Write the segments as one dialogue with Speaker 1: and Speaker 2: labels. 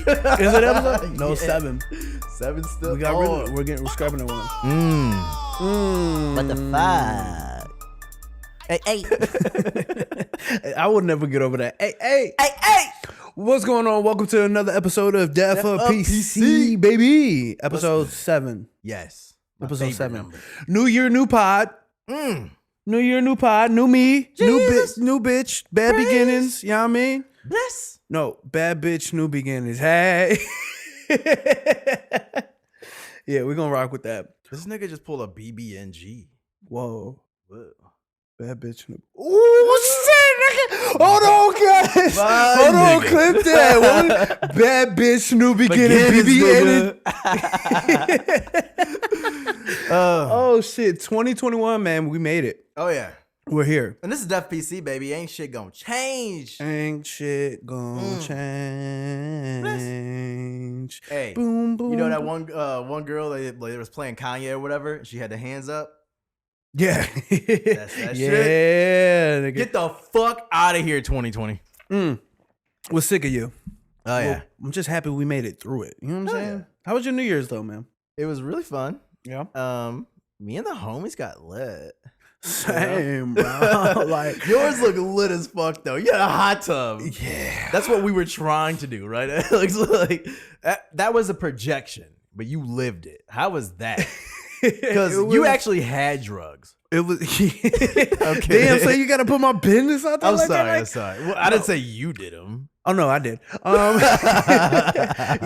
Speaker 1: Is it episode? No, 7.
Speaker 2: 7 still.
Speaker 1: We got rid of it. We're scrapping it one.
Speaker 2: What the fuck? Hey.
Speaker 1: I would never get over that. Hey. What's going on? Welcome to another episode of WTFF, baby. Episode 7.
Speaker 2: Yes.
Speaker 1: Episode 7.
Speaker 2: Number.
Speaker 1: New year, new pod. New year, new pod. New me.
Speaker 2: Jesus.
Speaker 1: New bitch. Bad
Speaker 2: Praise.
Speaker 1: beginnings. You know what I mean?
Speaker 2: Bless.
Speaker 1: No, bad bitch, new beginnings. Hey. Yeah, we're going to rock with that.
Speaker 2: This nigga just pulled a BBNG.
Speaker 1: Whoa.
Speaker 2: Whoa.
Speaker 1: Bad bitch. Ooh, shit, nigga. Hold on, guys. Hold on, clip that. Bad bitch, new beginning, BBN. Oh, shit. 2021, man. We made it.
Speaker 2: Oh, yeah.
Speaker 1: We're here.
Speaker 2: And this is Def PC, baby. Ain't shit gonna change.
Speaker 1: Ain't shit gonna change.
Speaker 2: Hey,
Speaker 1: Boom, boom.
Speaker 2: you know that one girl that was playing Kanye or whatever? And she had the hands up.
Speaker 1: Yeah.
Speaker 2: That's that
Speaker 1: yeah,
Speaker 2: shit.
Speaker 1: nigga.
Speaker 2: Get the fuck out of here, 2020.
Speaker 1: We're sick of you.
Speaker 2: Oh, yeah.
Speaker 1: Well, I'm just happy we made it through it. You know what I'm saying?
Speaker 2: Yeah.
Speaker 1: How was your New Year's, though, man?
Speaker 2: It was really fun.
Speaker 1: Yeah.
Speaker 2: Me and the homies got lit.
Speaker 1: Same, bro. Like,
Speaker 2: yours look lit as fuck though. You had a hot tub.
Speaker 1: Yeah.
Speaker 2: That's what we were trying to do, right? like that was a projection, but you lived it. How was that? Because you actually had drugs.
Speaker 1: It was
Speaker 2: Okay.
Speaker 1: Damn, so you gotta put my business out there.
Speaker 2: I'm
Speaker 1: like
Speaker 2: sorry.
Speaker 1: that,
Speaker 2: I'm sorry. Well, I didn't say you did them.
Speaker 1: Oh no, I did.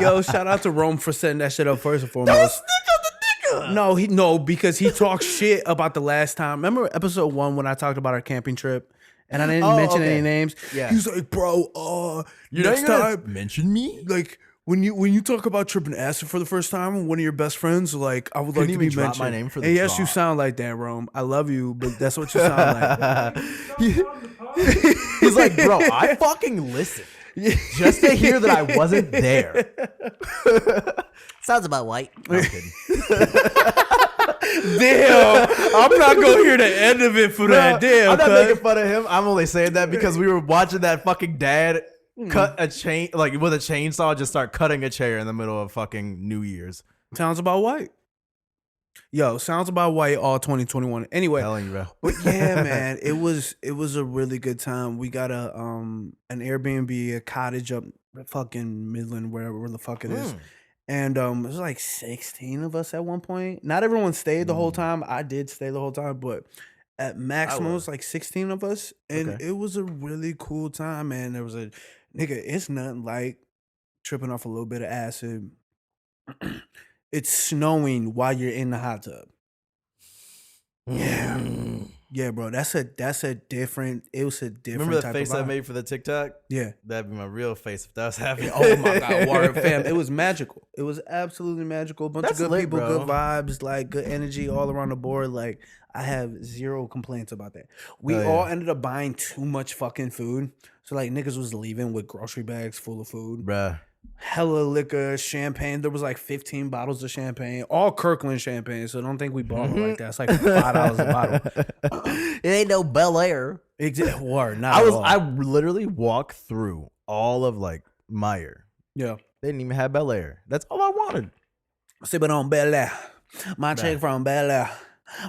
Speaker 1: Yo, shout out to Rome for setting that shit up first and foremost.
Speaker 2: Don't snitch on the nigga.
Speaker 1: No, because he talked shit about the last time. Remember episode 1 when I talked about our camping trip and I didn't mention any names?
Speaker 2: Yeah.
Speaker 1: He's like, bro,
Speaker 2: You
Speaker 1: next time,
Speaker 2: mention me?
Speaker 1: like when you talk about tripping acid for the first time, one of your best friends, like I would like to be
Speaker 2: drop
Speaker 1: mentioned.
Speaker 2: my name for the
Speaker 1: and yes,
Speaker 2: drop.
Speaker 1: you sound like that, Rome. I love you, but that's what you sound like.
Speaker 2: He's like, bro, I fucking listened just to hear that I wasn't there. Sounds about white. No, I'm kidding.
Speaker 1: Damn, I'm not gonna hear the end of it for that. Damn,
Speaker 2: I'm not
Speaker 1: cuz.
Speaker 2: making fun of him. I'm only saying that because we were watching that fucking dad cut a chain, like with a chainsaw, just start cutting a chair in the middle of fucking New Year's.
Speaker 1: Sounds about white. Yo, sounds about white all 2021. Anyway,
Speaker 2: Telling you, bro.
Speaker 1: but yeah, man, it was a really good time. We got an Airbnb, a cottage up fucking Midland, wherever the fuck it is. And it was like 16 of us at one point. Not everyone stayed the whole time. I did stay the whole time, but at maximum it was like 16 of us. And
Speaker 2: Okay.
Speaker 1: it was a really cool time, man. There was a nigga, it's nothing like tripping off a little bit of acid. It's snowing while you're in the hot tub. Yeah. Yeah, bro. That's a different. It was a different.
Speaker 2: Remember the
Speaker 1: type
Speaker 2: face
Speaker 1: of
Speaker 2: I
Speaker 1: vibe.
Speaker 2: made for the TikTok?
Speaker 1: Yeah.
Speaker 2: That'd be my real face if that was happening.
Speaker 1: Oh my god, word fam. It was magical. It was absolutely magical. A bunch
Speaker 2: That's
Speaker 1: of good
Speaker 2: lit,
Speaker 1: people,
Speaker 2: bro.
Speaker 1: good vibes, like good energy all around the board. Like I have zero complaints about that. We
Speaker 2: Oh, yeah.
Speaker 1: all ended up buying too much fucking food. So like niggas was leaving with grocery bags full of food.
Speaker 2: Bruh.
Speaker 1: Hella liquor, champagne. There was like 15 bottles of champagne, all Kirkland champagne. So don't think we bought it like that. It's like $5 a bottle.
Speaker 2: It ain't no Bel Air.
Speaker 1: Word, not at all.
Speaker 2: I literally walked through all of like Meyer.
Speaker 1: Yeah.
Speaker 2: They didn't even have Bel Air. That's all I wanted.
Speaker 1: Sipping on Bel Air. My chick from Bel Air.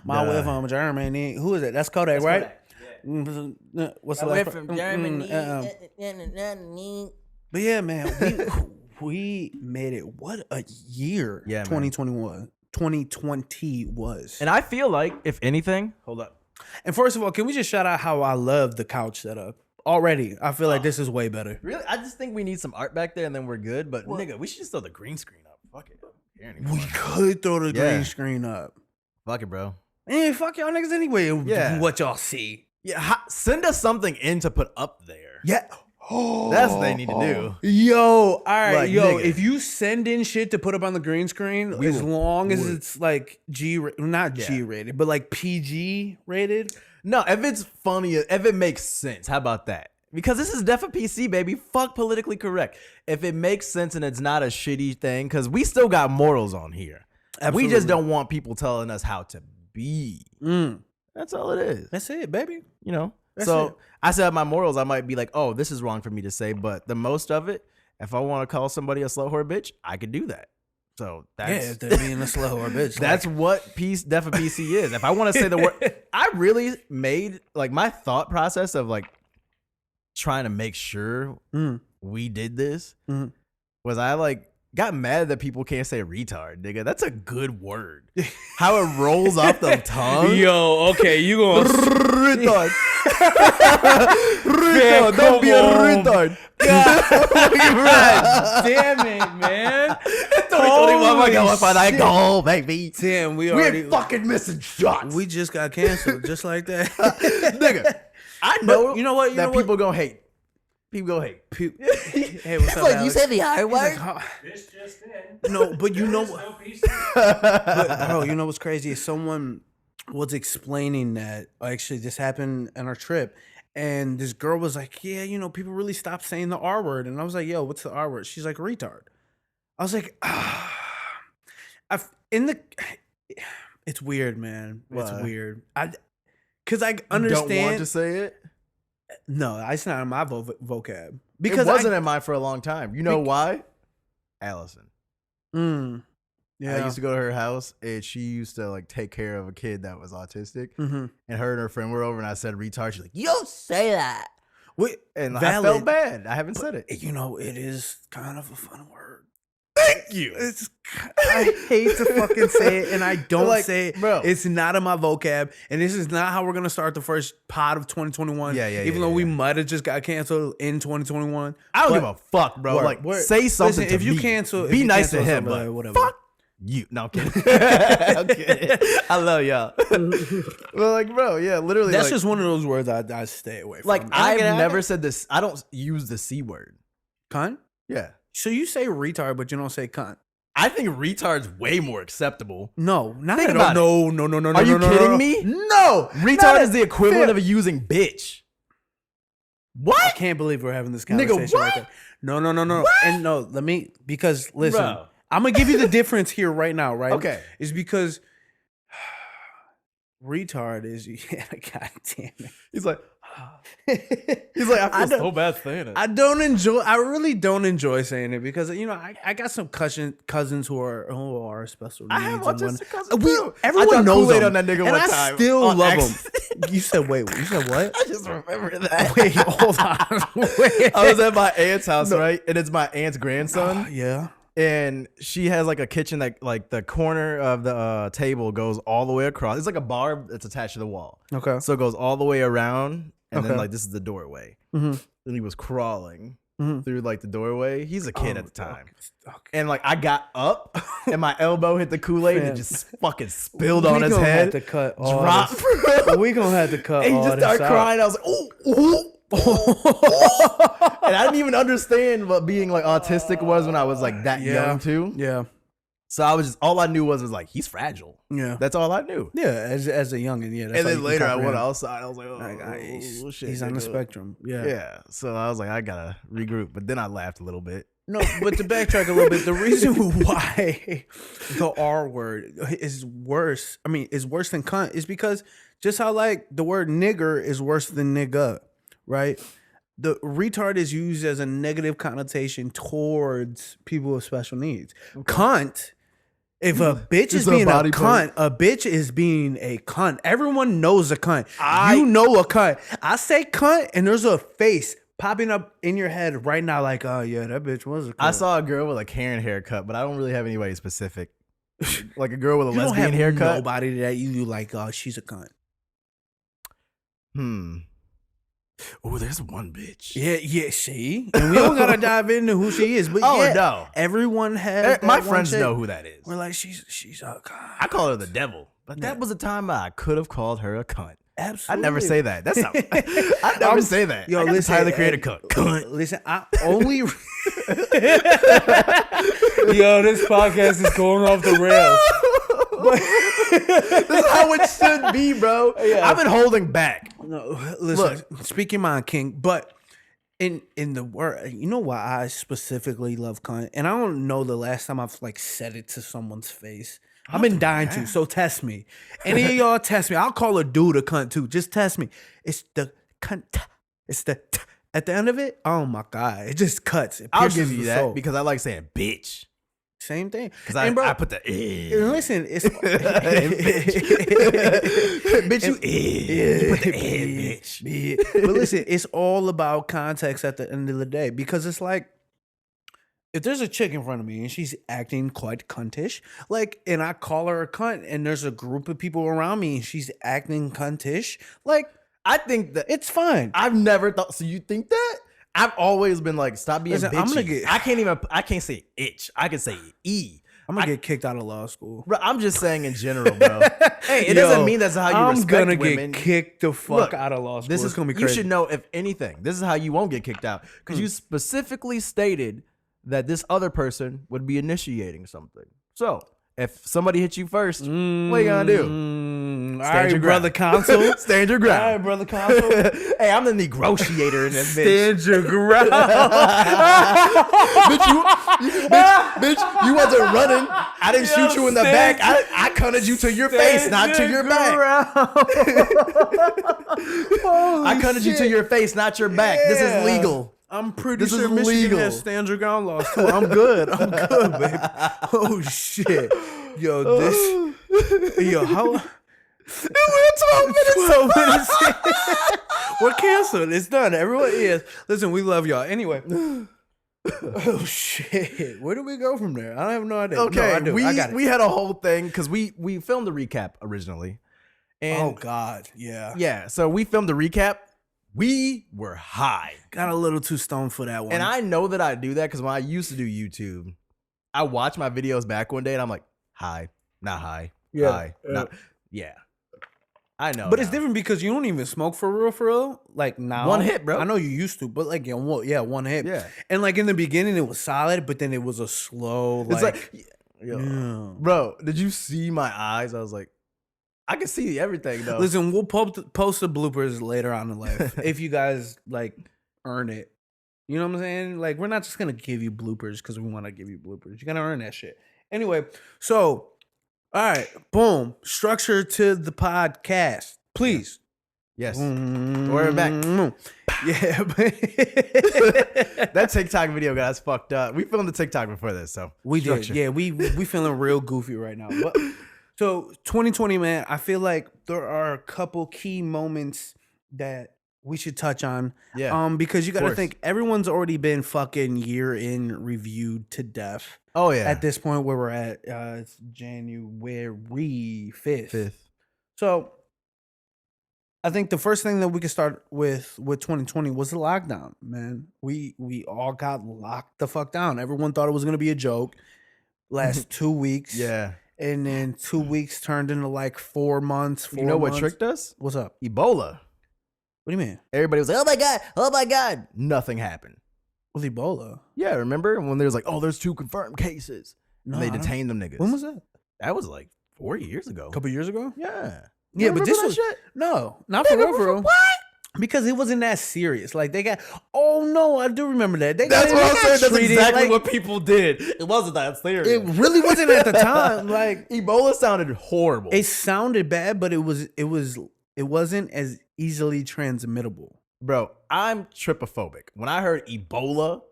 Speaker 1: My way from Germany. Who is it? That's Kodak, right?
Speaker 2: Yeah.
Speaker 1: What's the
Speaker 2: My way
Speaker 1: last
Speaker 2: from Germany.
Speaker 1: But yeah, man, we made it. What a year!
Speaker 2: Yeah, man.
Speaker 1: 2020 was.
Speaker 2: And I feel like, if anything, hold up.
Speaker 1: And first of all, can we just shout out how I love the couch setup already? I feel like this is way better.
Speaker 2: Really? I just think we need some art back there and then we're good. But nigga, we should just throw the green screen up. Fuck it.
Speaker 1: We could throw the green screen up.
Speaker 2: Fuck it, bro.
Speaker 1: And fuck y'all niggas anyway.
Speaker 2: Yeah.
Speaker 1: What y'all see?
Speaker 2: Yeah, send us something in to put up there.
Speaker 1: Yeah. Oh,
Speaker 2: That's what they need to do.
Speaker 1: Yo, all right,
Speaker 2: Like,
Speaker 1: yo.
Speaker 2: nigga.
Speaker 1: If you send in shit to put up on the green screen, as long as it's like not G rated, but like PG rated.
Speaker 2: No, if it's funny, if it makes sense, how about that? Because this is Def a PC, baby. Fuck politically correct. If it makes sense and it's not a shitty thing, because we still got morals on here.
Speaker 1: Absolutely.
Speaker 2: We just don't want people telling us how to be. That's all it is.
Speaker 1: That's it, baby.
Speaker 2: You know?
Speaker 1: That's
Speaker 2: so
Speaker 1: it.
Speaker 2: I said my morals, I might be like, oh, this is wrong for me to say, but the most of it If I want to call somebody a slow whore bitch, I could do that. So that's
Speaker 1: if they're being a slow whore bitch.
Speaker 2: That's what Def of PC is. If I want to say the word, I really made like my thought process of like trying to make sure we did this was I like got mad that people can't say retard, nigga. That's a good word. How it rolls off the tongue.
Speaker 3: Yo, okay, you gonna
Speaker 2: retard. Retard. Don't be a retard.
Speaker 3: God damn it, man.
Speaker 2: Go, baby.
Speaker 1: Damn,
Speaker 2: We're fucking missing shots.
Speaker 1: We just got canceled, just like that.
Speaker 2: Nigga, I know.
Speaker 1: But you know what?
Speaker 2: People gonna hate. People gonna hate.
Speaker 1: Hey, what's up, Alex?
Speaker 2: You said the I word.
Speaker 3: This just in.
Speaker 1: No, but you know what? But, bro, you know what's crazy? Someone was explaining that actually this happened on our trip, and this girl was like, "Yeah, you know, people really stopped saying the R word," and I was like, "Yo, what's the R word?" She's like, "Retard." I was like, it's weird, man. It's weird. Because I understand.
Speaker 2: Don't want to say it.
Speaker 1: No, it's not in my vocab. Because
Speaker 2: it wasn't in mine for a long time. You know why? Allison.
Speaker 1: Yeah.
Speaker 2: I used to go to her house, and she used to like take care of a kid that was autistic. And her and her friend were over, and I said retard. She's like, "You don't say that." And I felt bad. I haven't said it.
Speaker 1: You know, it is kind of a fun word.
Speaker 2: Thank you.
Speaker 1: I hate to fucking say it, and I don't say it.
Speaker 2: Bro.
Speaker 1: It's not in my vocab, and this is not how we're gonna start the first pod of 2021. Even though we might have just got canceled in 2021.
Speaker 2: I don't give a fuck, bro. Say something.
Speaker 1: Listen, if you
Speaker 2: me.
Speaker 1: cancel,
Speaker 2: be nice to him,
Speaker 1: but
Speaker 2: but
Speaker 1: whatever.
Speaker 2: Fuck you. No, I'm kidding. I'm kidding. I love y'all. Well, like, bro, yeah, literally.
Speaker 1: That's
Speaker 2: like,
Speaker 1: just one of those words I stay away from.
Speaker 2: Like, I've never said this. I don't use the C word.
Speaker 1: Cunt?
Speaker 2: Yeah.
Speaker 1: So you say retard, but you don't say cunt.
Speaker 2: I think retard's way more acceptable.
Speaker 1: No, not
Speaker 2: Think
Speaker 1: at
Speaker 2: about
Speaker 1: all. No.
Speaker 2: Are you kidding me?
Speaker 1: No.
Speaker 2: Retard is the equivalent of using bitch. What?
Speaker 1: I can't believe we're having this conversation.
Speaker 2: Nigga, what?
Speaker 1: Right there. No.
Speaker 2: What?
Speaker 1: And no, because listen,
Speaker 2: Bro.
Speaker 1: I'm gonna give you the difference here right now, right?
Speaker 2: Okay.
Speaker 1: It's because retard is, god damn it.
Speaker 2: He's like, I feel so bad saying it.
Speaker 1: I really don't enjoy saying it because, you know, I got some cousins who are special needs.
Speaker 2: I have autistic cousins too.
Speaker 1: Everyone knows
Speaker 2: Kool-Aid
Speaker 1: them.
Speaker 2: on that nigga
Speaker 1: and
Speaker 2: one
Speaker 1: I
Speaker 2: time
Speaker 1: still
Speaker 2: on
Speaker 1: love
Speaker 2: accident.
Speaker 1: them. You said what?
Speaker 2: I just remember that.
Speaker 1: Wait, hold on. Wait.
Speaker 2: I was at my aunt's house, right? And it's my aunt's grandson.
Speaker 1: Yeah.
Speaker 2: And she has like a kitchen that like the corner of the table goes all the way across. It's like a bar that's attached to the wall.
Speaker 1: Okay.
Speaker 2: So it goes all the way around. And then
Speaker 1: Okay.
Speaker 2: like this is the doorway.
Speaker 1: Mm-hmm.
Speaker 2: And he was crawling
Speaker 1: Mm-hmm.
Speaker 2: through like the doorway. He's a kid at the time.
Speaker 1: Okay.
Speaker 2: And like I got up and my elbow hit the Kool-Aid and
Speaker 1: Fam.
Speaker 2: it just fucking spilled on his head.
Speaker 1: Have to cut all
Speaker 2: Drop.
Speaker 1: this. We gonna have to cut
Speaker 2: And he
Speaker 1: all
Speaker 2: just
Speaker 1: this
Speaker 2: started
Speaker 1: out.
Speaker 2: crying. I was like, oh. And I didn't even understand what being like autistic was when I was like that young too.
Speaker 1: Yeah.
Speaker 2: So I was just, all I knew was like, he's fragile.
Speaker 1: Yeah.
Speaker 2: That's all I knew.
Speaker 1: Yeah, as a youngin', yeah. That's
Speaker 2: And
Speaker 1: all
Speaker 2: then
Speaker 1: you
Speaker 2: later I
Speaker 1: can
Speaker 2: went
Speaker 1: comprehend.
Speaker 2: outside. I was like, oh,
Speaker 1: Like,
Speaker 2: shit.
Speaker 1: he's on the
Speaker 2: nigga.
Speaker 1: spectrum. Yeah.
Speaker 2: Yeah. So I was like, I gotta regroup. But then I laughed a little bit.
Speaker 1: No, but to backtrack a little bit, the reason why the R word is worse, is worse than cunt, is because just how like the word nigger is worse than nigga, right? The retard is used as a negative connotation towards people with special needs. Okay. Cunt, if a bitch is being a cunt, a bitch is being a cunt. Everyone knows a cunt. You know a cunt. I say cunt, and there's a face popping up in your head right now, like, oh yeah, that bitch was a cunt.
Speaker 2: I saw a girl with a Karen haircut, but I don't really have anybody specific. Like a girl with a lesbian haircut.
Speaker 1: Nobody that you like, oh, she's a cunt.
Speaker 2: Oh, there's one bitch.
Speaker 1: Yeah, see? And we don't gotta dive into who she is, but
Speaker 2: no.
Speaker 1: Everyone has
Speaker 2: my friends know who that is.
Speaker 1: We're like, she's a cunt.
Speaker 2: I call her the devil. But that was a time I could have called her a cunt.
Speaker 1: Absolutely.
Speaker 2: I never say that. That's not. I never say that.
Speaker 1: Yo, listen,
Speaker 2: Tyler created cunt.
Speaker 1: Listen, I only.
Speaker 3: Yo, this podcast is going off the rails.
Speaker 2: This is how it should be, bro. Yeah. I've been holding back.
Speaker 1: No, listen. Speak your mind, King. But in the word, you know why I specifically love cunt, and I don't know the last time I've like said it to someone's face. I've been dying to, so test me. Any of y'all test me. I'll call a dude a cunt too. Just test me. It's the cunt. It's the at the end of it, oh my God, it just cuts. It
Speaker 2: I'll
Speaker 1: pierces
Speaker 2: give you
Speaker 1: the
Speaker 2: that
Speaker 1: soul.
Speaker 2: because I like saying bitch.
Speaker 1: Same thing.
Speaker 2: Because
Speaker 1: And bro,
Speaker 2: I put the
Speaker 1: listen, it's
Speaker 2: bitch, you you put the bitch.
Speaker 1: But listen, it's all about context at the end of the day, because it's like, if there's a chick in front of me and she's acting quite cuntish, like, and I call her a cunt, and there's a group of people around me and she's acting cuntish, like,
Speaker 2: I think that
Speaker 1: it's fine.
Speaker 2: I've never thought. So you think that? I've always been like, stop being
Speaker 1: Listen,
Speaker 2: bitchy.
Speaker 1: I'm gonna get-
Speaker 2: I can't say itch. I can say e.
Speaker 1: I'm gonna get kicked out of law school.
Speaker 2: Bro, I'm just saying in general, bro. Hey, it doesn't mean that's how you
Speaker 1: I'm
Speaker 2: respect
Speaker 1: gonna
Speaker 2: women.
Speaker 1: get kicked the fuck
Speaker 2: Look,
Speaker 1: out of law school.
Speaker 2: This is
Speaker 1: It's gonna be
Speaker 2: you
Speaker 1: crazy.
Speaker 2: should know, if anything, this is how you won't get kicked out, because you specifically stated that this other person would be initiating something. So if somebody hits you first, what are you gonna do?
Speaker 1: All
Speaker 2: Stand
Speaker 1: right,
Speaker 2: your
Speaker 1: brother
Speaker 2: ground.
Speaker 1: counsel.
Speaker 2: Stand your
Speaker 1: All right,
Speaker 2: ground.
Speaker 1: brother counsel.
Speaker 2: Hey, I'm the negotiator in this bitch.
Speaker 1: Stand your ground.
Speaker 2: bitch, you wasn't running. I didn't shoot you in the back. I cutted you to your face, not to your back. I cutted you to your face, not your back. This is legal.
Speaker 1: I'm pretty
Speaker 2: This
Speaker 1: sure
Speaker 2: is
Speaker 1: Michigan
Speaker 2: legal.
Speaker 1: has stand your ground laws too. I'm good. I'm good, babe. Oh shit. Yo, this. Yo, how?
Speaker 2: We're 12 minutes.
Speaker 1: 12 minutes. We're canceled. It's done. Everyone is. Listen, we love y'all. Anyway. Oh shit. Where do we go from there? I have no idea.
Speaker 2: Okay,
Speaker 1: No, I do. I got it.
Speaker 2: we had a whole thing because we filmed the recap originally. And
Speaker 1: Oh God. Yeah.
Speaker 2: yeah, so we filmed the recap. We were high.
Speaker 1: Got a little too stoned for that one.
Speaker 2: And I know that I do that because when I used to do YouTube, I watched my videos back one day and I'm like, high, not high,
Speaker 1: Yeah,
Speaker 2: high,
Speaker 1: yeah.
Speaker 2: not, yeah. I know.
Speaker 1: But it's
Speaker 2: now.
Speaker 1: different because you don't even smoke for real. Like now,
Speaker 2: One hit, bro.
Speaker 1: I know you used to, but like one hit.
Speaker 2: Yeah.
Speaker 1: And like in the beginning, it was solid, but then it was a slow.
Speaker 2: It's like, yo,
Speaker 1: yeah.
Speaker 2: bro, did you see my eyes? I was like, I can see everything though.
Speaker 1: Listen, we'll post the bloopers later on in life if you guys like earn it. You know what I'm saying? Like, we're not just gonna give you bloopers because we want to give you bloopers. You gotta earn that shit. Anyway, so all right, boom, structure to the podcast, please.
Speaker 2: yes.
Speaker 1: Mm-hmm.
Speaker 2: We're back.
Speaker 1: Yeah.
Speaker 2: That TikTok video got us fucked up. We filmed the TikTok before this, so
Speaker 1: We
Speaker 2: structure.
Speaker 1: did. Yeah, we feeling real goofy right now. But, so 2020, man, I feel like there are a couple key moments that we should touch on.
Speaker 2: Yeah.
Speaker 1: Because you got to
Speaker 2: course.
Speaker 1: think everyone's already been fucking year in reviewed to death.
Speaker 2: Oh yeah.
Speaker 1: At this point where we're at, it's January 5th.
Speaker 2: 5th.
Speaker 1: So I think the first thing that we could start with 2020 was the lockdown, man. We all got locked the fuck down. Everyone thought it was gonna be a joke. Last 2 weeks.
Speaker 2: Yeah.
Speaker 1: And then 2 weeks turned into like 4 months.
Speaker 2: You know what tricked us?
Speaker 1: What's up?
Speaker 2: Ebola.
Speaker 1: What do you mean?
Speaker 2: Everybody was like, oh my God. Nothing happened.
Speaker 1: With Ebola?
Speaker 2: Yeah, remember when there was like, oh, there's 2 confirmed cases.
Speaker 1: No,
Speaker 2: And they
Speaker 1: I don't-
Speaker 2: detained them niggas.
Speaker 1: When was that?
Speaker 2: That was like 4 years ago.
Speaker 1: A couple years ago?
Speaker 2: Yeah.
Speaker 1: Yeah,
Speaker 2: You
Speaker 1: but
Speaker 2: remember
Speaker 1: this
Speaker 2: that
Speaker 1: was
Speaker 2: shit?
Speaker 1: no, not for real,
Speaker 2: Nigga,
Speaker 1: for real.
Speaker 2: What?
Speaker 1: Because it wasn't that serious. Like they got. Oh no, I do remember that. They
Speaker 2: That's
Speaker 1: got,
Speaker 2: what
Speaker 1: they
Speaker 2: I'm
Speaker 1: got
Speaker 2: saying. That's
Speaker 1: treated
Speaker 2: exactly
Speaker 1: like-
Speaker 2: what people did. It wasn't that serious.
Speaker 1: It really wasn't at the time. Like
Speaker 2: Ebola sounded horrible.
Speaker 1: it sounded bad, but it wasn't as easily transmittable.
Speaker 2: Bro, I'm trypophobic. When I heard Ebola,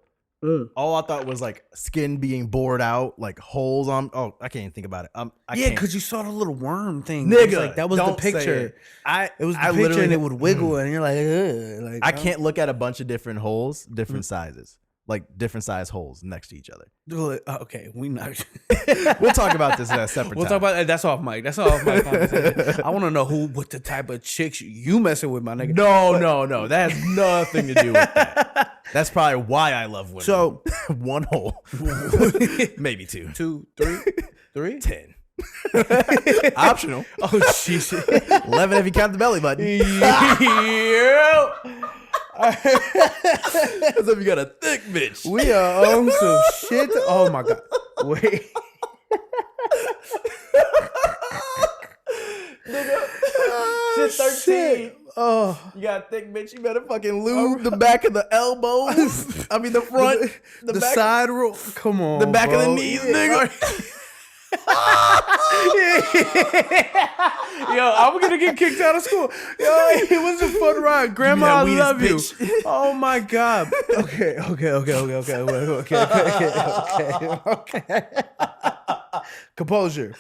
Speaker 2: all I thought was like skin being bored out, like holes on. Oh, I can't even think about it. I
Speaker 1: Yeah,
Speaker 2: can't.
Speaker 1: because you saw the little worm thing. It was
Speaker 2: Nigga,
Speaker 1: like that was the
Speaker 2: don't say
Speaker 1: picture. It was the
Speaker 2: I
Speaker 1: picture,
Speaker 2: literally-
Speaker 1: and it would wiggle, and you're like, ugh. Like
Speaker 2: I can't look at a bunch of different holes, different sizes, like different size holes next to each other.
Speaker 1: Okay, we not.
Speaker 2: We'll talk about this at a separate
Speaker 1: We'll
Speaker 2: time.
Speaker 1: talk about that's off mic. That's off mic conversation. I want to know what the type of chicks you messing with, my nigga.
Speaker 2: No. That has nothing to do with that. That's probably why I love women.
Speaker 1: So
Speaker 2: 1 hole, maybe 2,
Speaker 1: 2, 3.
Speaker 2: 10. Optional.
Speaker 1: Oh shit.
Speaker 2: 11 if you count the belly button.
Speaker 1: Yeah.
Speaker 2: As if you got a thick bitch.
Speaker 1: We are on some shit. Oh my god. Wait.
Speaker 2: Shit 13.
Speaker 1: Oh.
Speaker 2: You got a thick bitch, you better fucking lube the back of the elbows. I mean the front.
Speaker 1: The
Speaker 2: back,
Speaker 1: side roll. Come on.
Speaker 2: the back of the
Speaker 1: bro.
Speaker 2: knees,
Speaker 1: Yeah.
Speaker 2: nigga.
Speaker 1: Yo, I'm gonna get kicked out of school. Yo, it was a fun ride. Grandma, I love you. Oh my god. Okay. Composure.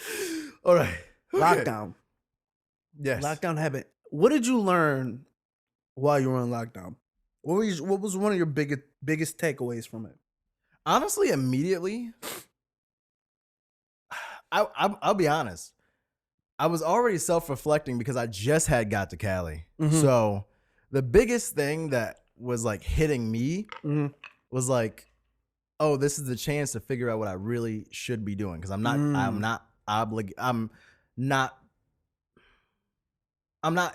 Speaker 2: All right.
Speaker 1: Lockdown.
Speaker 2: Yes.
Speaker 1: Lockdown happened. What did you learn while you were in lockdown? What was one of your biggest takeaways from it?
Speaker 2: Honestly, immediately, I'll be honest. I was already self-reflecting because I just had got to Cali.
Speaker 1: Mhm.
Speaker 2: So the biggest thing that was like hitting me
Speaker 1: Mhm.
Speaker 2: was like, oh, this is the chance to figure out what I really should be doing. Cause I'm not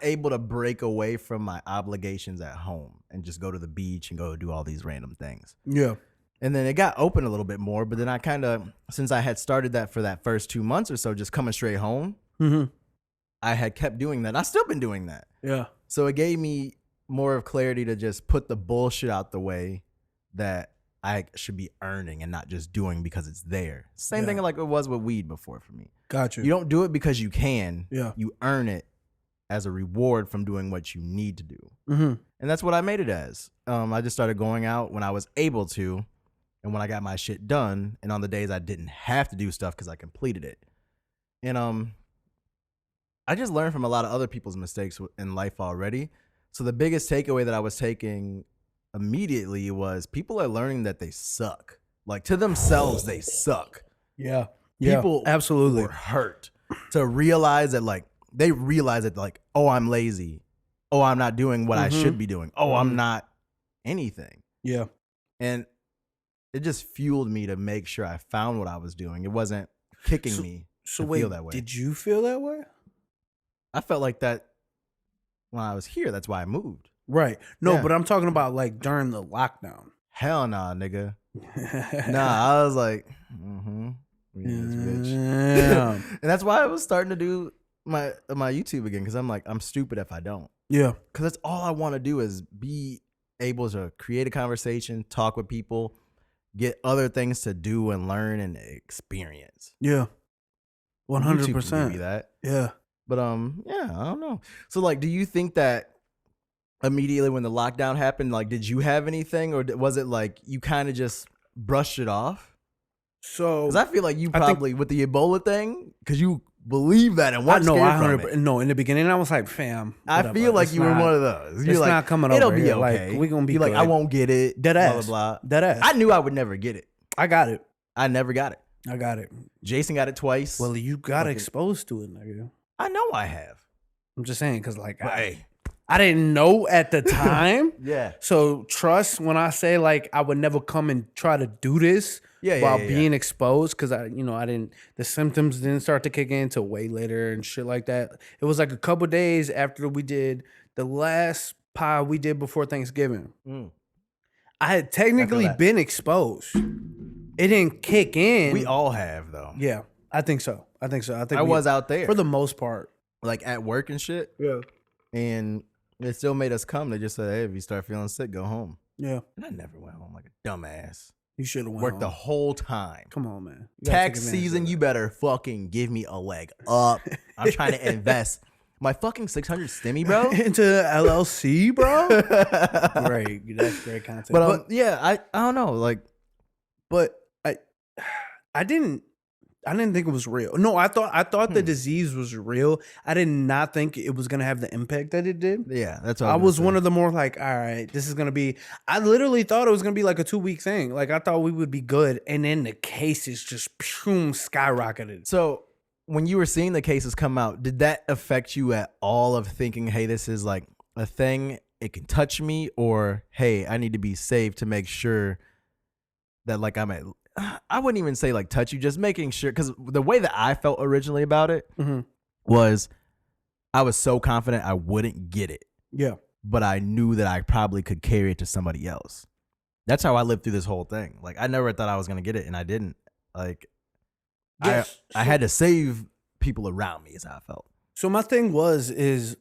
Speaker 2: able to break away from my obligations at home and just go to the beach and go do all these random things.
Speaker 1: Yeah.
Speaker 2: And then it got open a little bit more, but then I kind of, since I had started that for that first 2 months or so, just coming straight home, I had kept doing that. And I've still been doing that.
Speaker 1: Yeah.
Speaker 2: So it gave me more of clarity to just put the bullshit out the way that I should be earning and not just doing because it's there. Same thing like it was with weed before for me.
Speaker 1: Gotcha.
Speaker 2: You don't do it because you can.
Speaker 1: Yeah.
Speaker 2: You earn it as a reward from doing what you need to do.
Speaker 1: Mm-hmm.
Speaker 2: And that's what I made it as. I just started going out when I was able to and when I got my shit done and on the days I didn't have to do stuff because I completed it. And I just learned from a lot of other people's mistakes in life already. So the biggest takeaway that I was taking immediately was people are learning that they suck. Like to themselves, they suck.
Speaker 1: Yeah.
Speaker 2: People
Speaker 1: absolutely
Speaker 2: were hurt to realize that like they realize that like, oh, I'm lazy. Oh, I'm not doing what I should be doing. Oh, I'm not anything.
Speaker 1: Yeah.
Speaker 2: And it just fueled me to make sure I found what I was doing. It wasn't kicking me to feel that way.
Speaker 1: Did you feel that way?
Speaker 2: I felt like that when I was here. That's why I moved.
Speaker 1: Right. No,
Speaker 2: Yeah.
Speaker 1: but I'm talking about like during the lockdown.
Speaker 2: Hell nah, nigga. Nah, I was like, this bitch.
Speaker 1: Yeah.
Speaker 2: And that's why I was starting to do my YouTube again, because I'm like, I'm stupid if I don't.
Speaker 1: Yeah.
Speaker 2: Because that's all I want to do is be able to create a conversation, talk with people, get other things to do and learn and experience.
Speaker 1: Yeah. 100%.
Speaker 2: YouTube can give you that.
Speaker 1: Yeah.
Speaker 2: But yeah, I don't know. So like, do you think that immediately when the lockdown happened, like, did you have anything, or was it like you kind of just brushed it off?
Speaker 1: So,
Speaker 2: because I feel like you probably with the Ebola thing, because you believe that and weren't scared from it.
Speaker 1: No, in the beginning I was like, fam.
Speaker 2: I feel like you were one of those. You're
Speaker 1: It's
Speaker 2: like,
Speaker 1: not coming
Speaker 2: it'll
Speaker 1: over
Speaker 2: be
Speaker 1: here.
Speaker 2: okay.
Speaker 1: Like, we gonna be
Speaker 2: You're like,
Speaker 1: good.
Speaker 2: I won't get it.
Speaker 1: Dead ass.
Speaker 2: Blah, blah, blah.
Speaker 1: Dead ass.
Speaker 2: I knew I would never get it.
Speaker 1: I got it.
Speaker 2: I never got it.
Speaker 1: I got it.
Speaker 2: Jason got it twice.
Speaker 1: Well, you got
Speaker 2: Fucking-
Speaker 1: exposed to it, nigga.
Speaker 2: I know I have.
Speaker 1: I'm just saying, because like,
Speaker 2: Hey.
Speaker 1: I didn't know at the time.
Speaker 2: Yeah.
Speaker 1: So trust when I say like I would never come and try to do this while being exposed, because I didn't, the symptoms didn't start to kick in until way later and shit like that. It was like a couple days after we did the last pod we did before Thanksgiving. I had technically been exposed. It didn't kick in.
Speaker 2: We all have though.
Speaker 1: Yeah, I think so. I think
Speaker 2: I was out there
Speaker 1: for the most part,
Speaker 2: like at work and shit.
Speaker 1: Yeah.
Speaker 2: And they still made us come. They just said, hey, if you start feeling sick, go home.
Speaker 1: Yeah.
Speaker 2: And I never went home like a dumbass.
Speaker 1: You should have
Speaker 2: worked the whole time.
Speaker 1: Come on, man. You gotta
Speaker 2: Tax
Speaker 1: take advantage
Speaker 2: season,
Speaker 1: of
Speaker 2: you better fucking give me a leg up. I'm trying to invest my fucking 600 stimmy, bro.
Speaker 1: into LLC, bro. Great. That's great content.
Speaker 2: But yeah, I don't know. Like,
Speaker 1: but I didn't think it was real. No, I thought the disease was real. I did not think it was gonna have the impact that it did.
Speaker 2: yeah, that's what
Speaker 1: I was one of the more like, all right, this is gonna be. I literally thought it was gonna be like a 2-week thing. Like I thought we would be good, and then the cases just skyrocketed.
Speaker 2: So when you were seeing the cases come out, did that affect you at all of thinking, hey, this is like a thing, it can touch me, or hey, I need to be safe to make sure that like I wouldn't even say like touch you, just making sure, because the way that I felt originally about it was I was so confident I wouldn't get it.
Speaker 1: Yeah.
Speaker 2: But I knew that I probably could carry it to somebody else. That's how I lived through this whole thing. Like I never thought I was going to get it, and I didn't. Like
Speaker 1: Yes.
Speaker 2: I had to save people around me is how I felt.
Speaker 1: So my thing is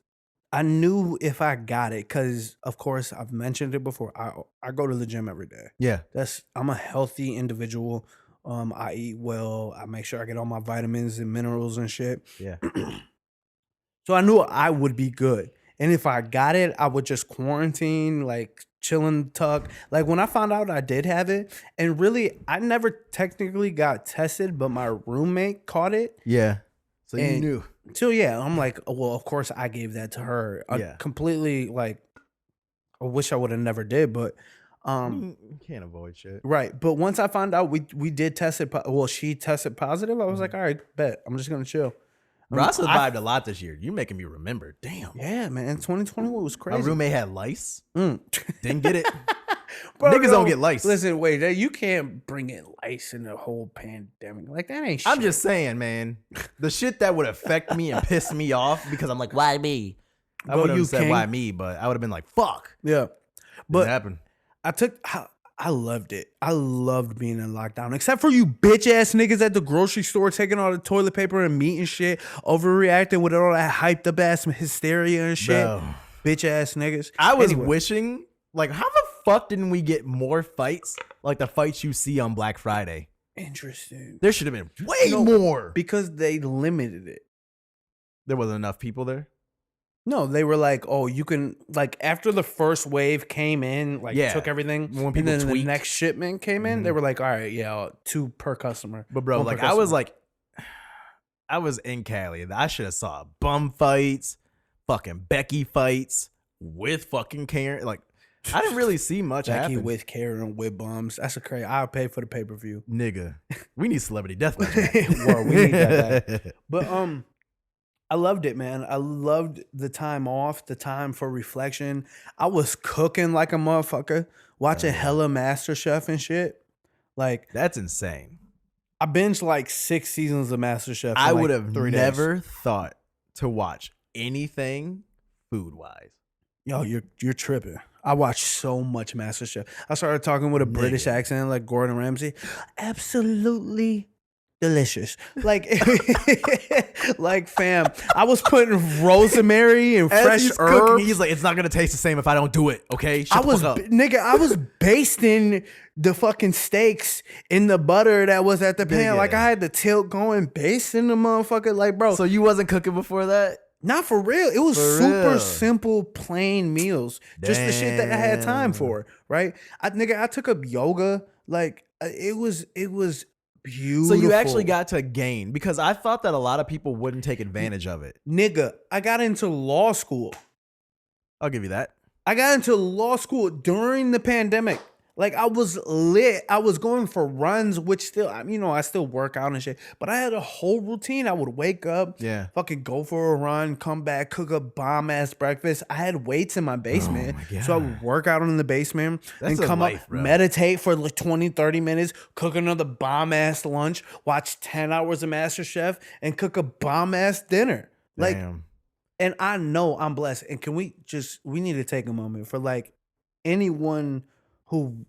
Speaker 1: I knew if I got it, because of course I've mentioned it before. I go to the gym every day.
Speaker 2: Yeah.
Speaker 1: I'm a healthy individual. I eat well. I make sure I get all my vitamins and minerals and shit.
Speaker 2: Yeah.
Speaker 1: So I knew I would be good. And if I got it, I would just quarantine, like chilling, tuck. Like when I found out I did have it, and really, I never technically got tested, but my roommate caught it.
Speaker 2: Yeah. So you
Speaker 1: And
Speaker 2: knew.
Speaker 1: so yeah, I'm like, well, of course I gave that to her. I
Speaker 2: Yeah.
Speaker 1: completely like, I wish I would have never did, but
Speaker 2: You can't avoid shit.
Speaker 1: right. But once I found out we did test it, well, she tested positive. I was like, all right, bet. I'm just gonna chill.
Speaker 2: Bro, I survived a lot this year. You're making me remember. Damn.
Speaker 1: Yeah, man. 2021 was crazy.
Speaker 2: My roommate had lice.
Speaker 1: Mm.
Speaker 2: Didn't get it.
Speaker 1: Bro,
Speaker 2: Niggas don't get lice.
Speaker 1: Listen, wait, you can't bring in lice in the whole pandemic. Like that ain't shit.
Speaker 2: I'm just saying, man. The shit that would affect me and piss me off because I'm like, why me? I
Speaker 1: Bro,
Speaker 2: would
Speaker 1: you
Speaker 2: have said
Speaker 1: can't-
Speaker 2: why me, but I would have been like, fuck.
Speaker 1: Yeah.
Speaker 2: But
Speaker 1: But
Speaker 2: happened.
Speaker 1: I loved it. I loved being in lockdown. Except for you bitch ass niggas at the grocery store taking all the toilet paper and meat and shit, overreacting with all that hyped up ass hysteria and shit.
Speaker 2: Bro.
Speaker 1: Bitch ass niggas.
Speaker 2: I was
Speaker 1: Anyway.
Speaker 2: wishing, like, how the fuck didn't we get more fights like the fights you see on Black Friday?
Speaker 1: Interesting.
Speaker 2: There should have been way
Speaker 1: No,
Speaker 2: more.
Speaker 1: Because they limited it.
Speaker 2: There wasn't enough people there.
Speaker 1: No, they were like, oh, you can, like, after the first wave came in, like,
Speaker 2: Yeah.
Speaker 1: took everything,
Speaker 2: When
Speaker 1: and
Speaker 2: people
Speaker 1: then the
Speaker 2: tweaked.
Speaker 1: next shipment came in, they were like, all right, yeah, 2 per customer.
Speaker 2: But bro,
Speaker 1: 1 per
Speaker 2: like I was
Speaker 1: customer.
Speaker 2: like, I was in Cali. I should have saw bum fights, fucking Becky fights with fucking Karen. Like, I didn't really see much
Speaker 1: Jackie
Speaker 2: happen.
Speaker 1: with Karen with bums. That's a crazy. I'll pay for the pay per view.
Speaker 2: Nigga, we need celebrity deathmatch.
Speaker 1: Well, we need that back. But I loved it, man. I loved the time off, the time for reflection. I was cooking like a motherfucker, watching hella MasterChef and shit. Like
Speaker 2: That's insane.
Speaker 1: I binged like 6 seasons of MasterChef.
Speaker 2: I
Speaker 1: would
Speaker 2: would have never thought to watch anything food wise.
Speaker 1: Yo, you're tripping. I watched so much MasterChef. I started talking with a British
Speaker 2: Nigga.
Speaker 1: accent like Gordon Ramsay. Absolutely delicious. Like, like fam, I was putting rosemary and
Speaker 2: As
Speaker 1: fresh
Speaker 2: he's
Speaker 1: herbs.
Speaker 2: cooking, he's like, it's not gonna taste the same if I don't do it. Okay, Shut
Speaker 1: I
Speaker 2: the
Speaker 1: was
Speaker 2: fuck up.
Speaker 1: nigga, I was basting the fucking steaks in the butter that was at the pan.
Speaker 2: Nigga.
Speaker 1: Like I had the tilt going, basting the motherfucker. Like, bro,
Speaker 2: So you wasn't cooking before that?
Speaker 1: not for real. It was
Speaker 2: For
Speaker 1: super
Speaker 2: real.
Speaker 1: simple, plain meals. Just the shit that I had time
Speaker 2: Damn.
Speaker 1: for, right? I took up yoga. Like it was beautiful.
Speaker 2: So you actually got to gain, because I thought that a lot of people wouldn't take advantage of it.
Speaker 1: nigga. I got into law school.
Speaker 2: I'll give you that.
Speaker 1: I got into law school during the pandemic. Like I was lit. I was going for runs, which still, I still work out and shit. But I had a whole routine. I would wake up,
Speaker 2: Yeah.
Speaker 1: fucking go for a run, come back, cook a bomb ass breakfast. I had weights in my basement,
Speaker 2: Oh my
Speaker 1: so I would work out in the basement
Speaker 2: That's
Speaker 1: and
Speaker 2: a
Speaker 1: come
Speaker 2: life,
Speaker 1: up,
Speaker 2: bro.
Speaker 1: meditate for like 20, 30 minutes, cook another bomb ass lunch, watch 10 hours of MasterChef, and cook a bomb ass dinner. Like,
Speaker 2: Damn.
Speaker 1: and I know I'm blessed. And we need to take a moment for like anyone who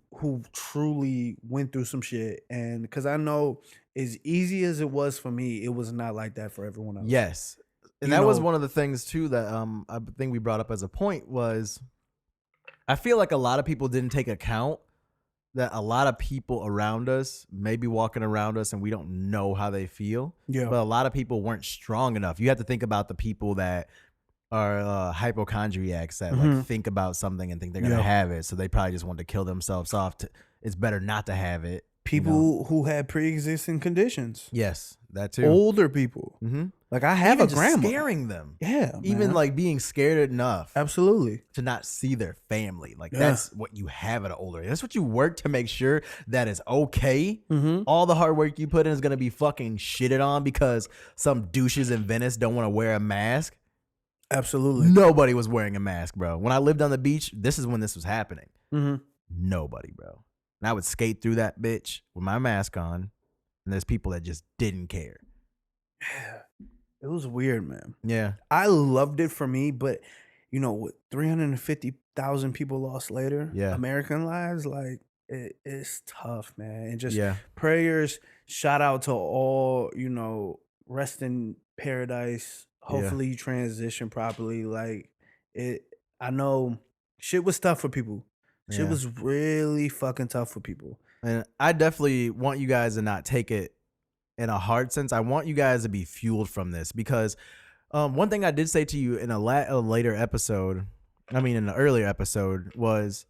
Speaker 1: truly went through some shit. And because I know as easy as it was for me, it was not like that for everyone else.
Speaker 2: Yes. And
Speaker 1: You
Speaker 2: that was
Speaker 1: know-
Speaker 2: one of the things too that I think we brought up as a point was, I feel like a lot of people didn't take account that a lot of people around us may be walking around us and we don't know how they feel.
Speaker 1: Yeah.
Speaker 2: But a lot of people weren't strong enough. You have to think about the people that are hypochondriacs that like think about something and think they're gonna
Speaker 1: Yeah.
Speaker 2: have it, so they probably just want to kill themselves off. It's better not to have it.
Speaker 1: People who had pre-existing conditions.
Speaker 2: Yes, that too.
Speaker 1: Older people.
Speaker 2: Mm-hmm.
Speaker 1: Like I have
Speaker 2: Even
Speaker 1: a
Speaker 2: just
Speaker 1: grandma.
Speaker 2: scaring them.
Speaker 1: Yeah.
Speaker 2: Even
Speaker 1: man.
Speaker 2: like being scared enough
Speaker 1: absolutely.
Speaker 2: to not see their family. Like
Speaker 1: Yeah.
Speaker 2: that's what you have at an older age. That's what you work to make sure that is okay.
Speaker 1: Mm-hmm.
Speaker 2: All the hard work you put in is gonna be fucking shitted on because some douches in Venice don't want to wear a mask.
Speaker 1: Absolutely.
Speaker 2: Nobody was wearing a mask, bro. When I lived on the beach, this is when this was happening.
Speaker 1: Mm-hmm.
Speaker 2: Nobody, bro. And I would skate through that bitch with my mask on, and there's people that just didn't care.
Speaker 1: It was weird, man.
Speaker 2: Yeah.
Speaker 1: I loved it for me, but with 350,000 people lost later,
Speaker 2: Yeah.
Speaker 1: American lives, like it's tough, man. And just
Speaker 2: Yeah.
Speaker 1: prayers, shout out to all, rest in paradise. Hopefully you transition properly. Like I know shit was tough for people. Shit
Speaker 2: Yeah.
Speaker 1: was really fucking tough for people.
Speaker 2: And I definitely want you guys to not take it in a hard sense. I want you guys to be fueled from this because one thing I did say to you in a later episode, in an earlier episode, was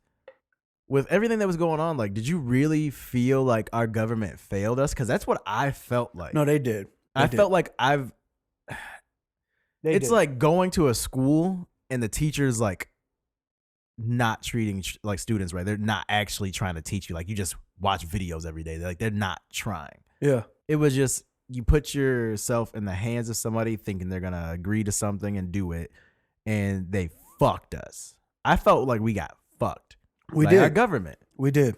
Speaker 2: with everything that was going on, like, did you really feel like our government failed us? Because that's what I felt like.
Speaker 1: No, they did.
Speaker 2: I felt like it's
Speaker 1: did.
Speaker 2: like going to a school and the teacher's like not treating like students right. They're not actually trying to teach you. Like, you just watch videos every day. They're not trying.
Speaker 1: Yeah.
Speaker 2: It was just, you put yourself in the hands of somebody thinking they're going to agree to something and do it, and they fucked us. I felt like we got fucked.
Speaker 1: We
Speaker 2: by
Speaker 1: did.
Speaker 2: our government.
Speaker 1: We did.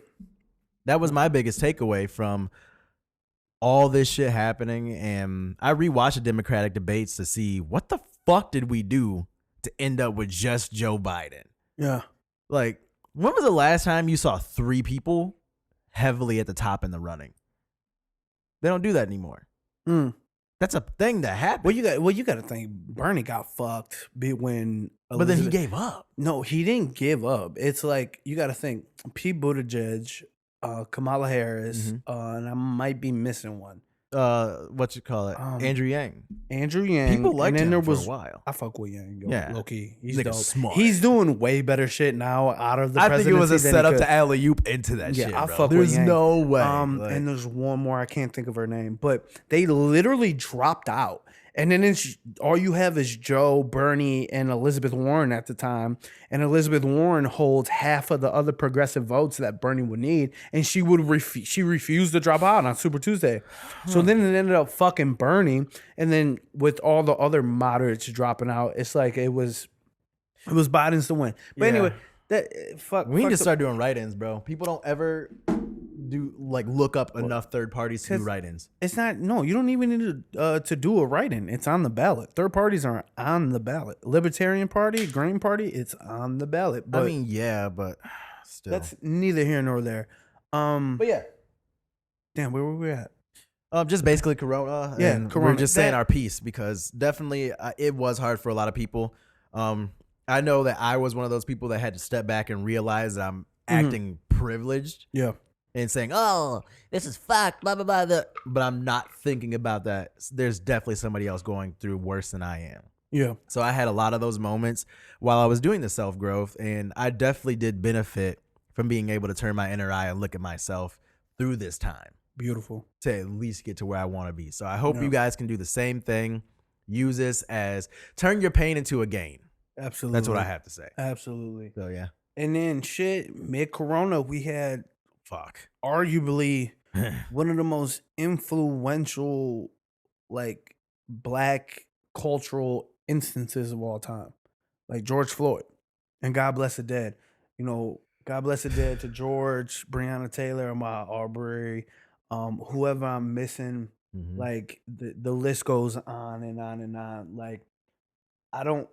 Speaker 2: That was my biggest takeaway from all this shit happening. And I rewatched the Democratic debates to see what the fuck did we do to end up with just Joe Biden.
Speaker 1: Yeah.
Speaker 2: Like, when was the last time you saw 3 people heavily at the top in the running? They don't do that anymore. That's a thing that happened.
Speaker 1: Well, you got to think Bernie got fucked when.
Speaker 2: But then he gave up.
Speaker 1: No, he didn't give up. It's like, you got to think Pete Buttigieg, Kamala Harris, and I might be missing one.
Speaker 2: What you call it? Andrew Yang.
Speaker 1: Andrew Yang.
Speaker 2: People liked
Speaker 1: and then
Speaker 2: him
Speaker 1: there
Speaker 2: for a while.
Speaker 1: I fuck with Yang.
Speaker 2: Yeah.
Speaker 1: Low key. He's
Speaker 2: Nigga's
Speaker 1: dope.
Speaker 2: smart.
Speaker 1: He's doing way better shit now out of the
Speaker 2: I
Speaker 1: presidency.
Speaker 2: think it was a
Speaker 1: than he
Speaker 2: setup
Speaker 1: could.
Speaker 2: to alley-oop into that
Speaker 1: Yeah,
Speaker 2: shit,
Speaker 1: I
Speaker 2: bro.
Speaker 1: fuck with
Speaker 2: There's
Speaker 1: Yang.
Speaker 2: no way.
Speaker 1: And there's one more. I can't think of her name, but they literally dropped out. And then all you have is Joe, Bernie, and Elizabeth Warren at the time. And Elizabeth Warren holds half of the other progressive votes that Bernie would need. And she refused to drop out on Super Tuesday. So then it ended up fucking Bernie. And then with all the other moderates dropping out, it's like it was Biden's to win. But anyway,
Speaker 2: we need to start doing write-ins, bro. People don't ever look up enough third parties to do write-ins.
Speaker 1: It's not. No, you don't even need to do a write-in. It's on the ballot. Third parties aren't on the ballot. Libertarian Party, Green Party, it's on the ballot. But
Speaker 2: But still,
Speaker 1: that's neither here nor there.
Speaker 2: But yeah,
Speaker 1: damn, where were we at?
Speaker 2: just basically Corona.
Speaker 1: Yeah,
Speaker 2: and
Speaker 1: Corona.
Speaker 2: We're just saying our piece because definitely it was hard for a lot of people. I know that I was one of those people that had to step back and realize that I'm acting privileged.
Speaker 1: Yeah.
Speaker 2: And saying, oh, this is fucked, blah, blah, blah. But I'm not thinking about that. There's definitely somebody else going through worse than I am.
Speaker 1: Yeah.
Speaker 2: So I had a lot of those moments while I was doing the self-growth. And I definitely did benefit from being able to turn my inner eye and look at myself through this time.
Speaker 1: Beautiful.
Speaker 2: To at least get to where I want to be. So I hope you guys can do the same thing. Use this as turn your pain into a gain.
Speaker 1: Absolutely.
Speaker 2: That's what I have to say.
Speaker 1: Absolutely.
Speaker 2: So, yeah.
Speaker 1: And then mid-Corona, we had arguably one of the most influential black cultural instances of all time, like George Floyd, and God bless the dead. God bless the dead to George, Breonna Taylor, Ahmaud Arbery, whoever I'm missing. Like the list goes on and on and on. Like I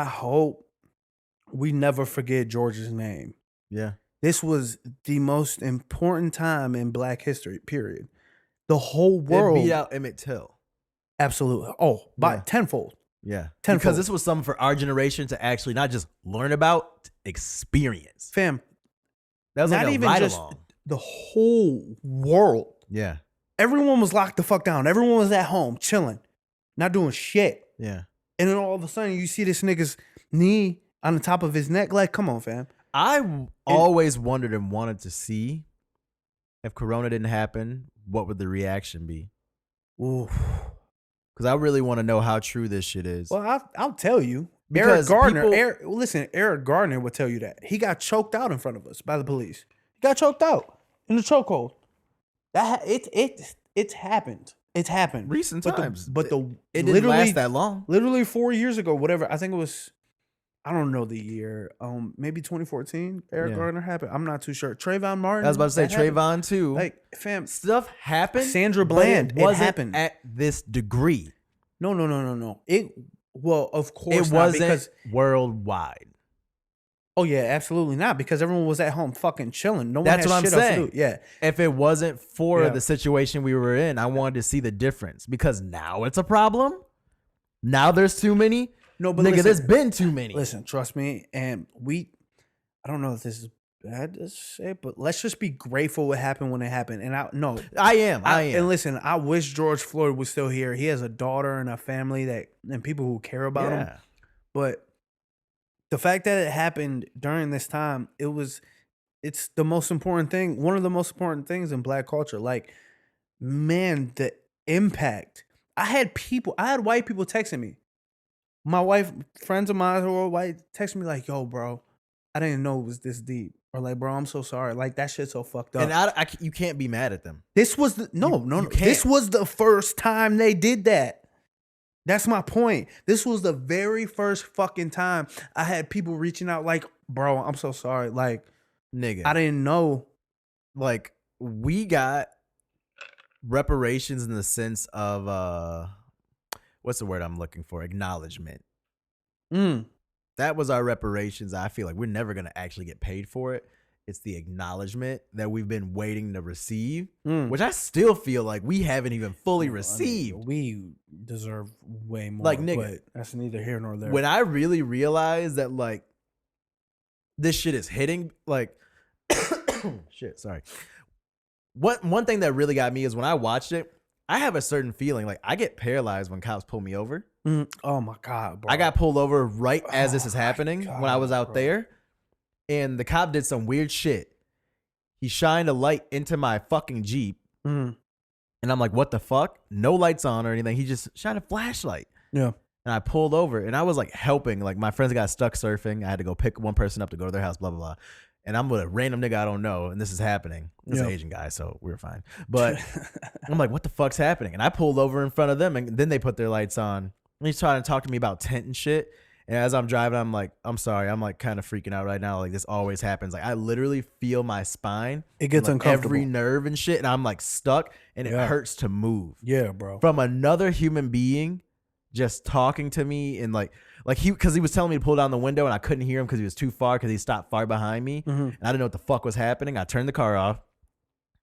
Speaker 1: hope we never forget George's name.
Speaker 2: Yeah.
Speaker 1: This was the most important time in Black history, period. The whole world.
Speaker 2: It beat out Emmett Till.
Speaker 1: Absolutely. Oh, by tenfold.
Speaker 2: Yeah.
Speaker 1: Tenfold.
Speaker 2: Because this was something for our generation to actually not just learn about, experience.
Speaker 1: Fam.
Speaker 2: That was
Speaker 1: not
Speaker 2: like a
Speaker 1: even just
Speaker 2: ride-along.
Speaker 1: the whole world.
Speaker 2: Yeah.
Speaker 1: Everyone was locked the fuck down. Everyone was at home, chilling, not doing shit.
Speaker 2: Yeah.
Speaker 1: And then all of a sudden, you see this nigga's knee on the top of his neck. Like, come on, fam.
Speaker 2: I always wondered and wanted to see if Corona didn't happen, what would the reaction be?
Speaker 1: Ooh.
Speaker 2: Because I really want to know how true this shit is.
Speaker 1: Well, I'll tell you.
Speaker 2: Because
Speaker 1: Eric Gardner would tell you that. He got choked out in front of us by the police. He got choked out in the chokehold. It's happened. It's happened.
Speaker 2: Recent times.
Speaker 1: But
Speaker 2: it didn't last that long.
Speaker 1: Literally 4 years ago, whatever. I think it was, I don't know the year. Maybe 2014. Eric Gardner happened. I'm not too sure. Trayvon Martin.
Speaker 2: I was about to say
Speaker 1: that happened.
Speaker 2: Trayvon too.
Speaker 1: Like, fam,
Speaker 2: stuff happened.
Speaker 1: Sandra Bland.
Speaker 2: It wasn't
Speaker 1: happened
Speaker 2: at this degree.
Speaker 1: No. Of course
Speaker 2: it
Speaker 1: not,
Speaker 2: wasn't
Speaker 1: because
Speaker 2: worldwide.
Speaker 1: Oh yeah, absolutely not, because everyone was at home fucking chilling. No one
Speaker 2: That's
Speaker 1: had
Speaker 2: what I'm
Speaker 1: shit else to
Speaker 2: saying.
Speaker 1: do. Yeah.
Speaker 2: If it wasn't for the situation we were in, I wanted to see the difference because now it's a problem. Now there's too many.
Speaker 1: No, but
Speaker 2: nigga,
Speaker 1: listen,
Speaker 2: there's been too many.
Speaker 1: Listen, trust me, and I don't know if this is bad to say, but let's just be grateful what happened when it happened. And
Speaker 2: I am.
Speaker 1: And listen, I wish George Floyd was still here. He has a daughter and a family and people who care about him. But the fact that it happened during this time, it's the most important thing. One of the most important things in Black culture. Like, man, the impact. I had white people texting me. My wife, friends of mine who are white, text me like, "Yo, bro, I didn't know it was this deep." Or like, "Bro, I'm so sorry. Like, that shit's so fucked up."
Speaker 2: And you can't be mad at them.
Speaker 1: This was no. This was the first time they did that. That's my point. This was the very first fucking time I had people reaching out like, "Bro, I'm so sorry. Like,
Speaker 2: nigga,
Speaker 1: I didn't know."
Speaker 2: Like, we got reparations in the sense of what's the word I'm looking for? Acknowledgement. That was our reparations. I feel like we're never gonna actually get paid for it. It's the acknowledgement that we've been waiting to receive, which I still feel like we haven't even fully received.
Speaker 1: I mean, we deserve way more.
Speaker 2: Like, nigga,
Speaker 1: but that's neither here nor there.
Speaker 2: When I really realized that, like, this shit is hitting, like, shit, sorry. One thing that really got me is when I watched it, I have a certain feeling, like, I get paralyzed when cops pull me over.
Speaker 1: Oh my God, bro.
Speaker 2: I got pulled over right as this is happening when I was out there. And the cop did some weird shit. He shined a light into my fucking Jeep. And I'm like, what the fuck? No lights on or anything. He just shined a flashlight.
Speaker 1: Yeah.
Speaker 2: And I pulled over and I was like helping. Like, my friends got stuck surfing. I had to go pick one person up to go to their house, blah, blah, blah. And I'm with a random nigga I don't know. And this is happening. This is an Asian guy, so we were fine. But I'm like, what the fuck's happening? And I pulled over in front of them and then they put their lights on. And he's trying to talk to me about tent and shit. And as I'm driving, I'm like, I'm sorry. I'm like kind of freaking out right now. Like, this always happens. Like, I literally feel my spine.
Speaker 1: It gets
Speaker 2: like
Speaker 1: uncomfortable.
Speaker 2: Every nerve and shit. And I'm like stuck and it hurts to move.
Speaker 1: Yeah, bro.
Speaker 2: From another human being just talking to me and because he was telling me to pull down the window and I couldn't hear him because he was too far because he stopped far behind me. And I didn't know what the fuck was happening. I turned the car off.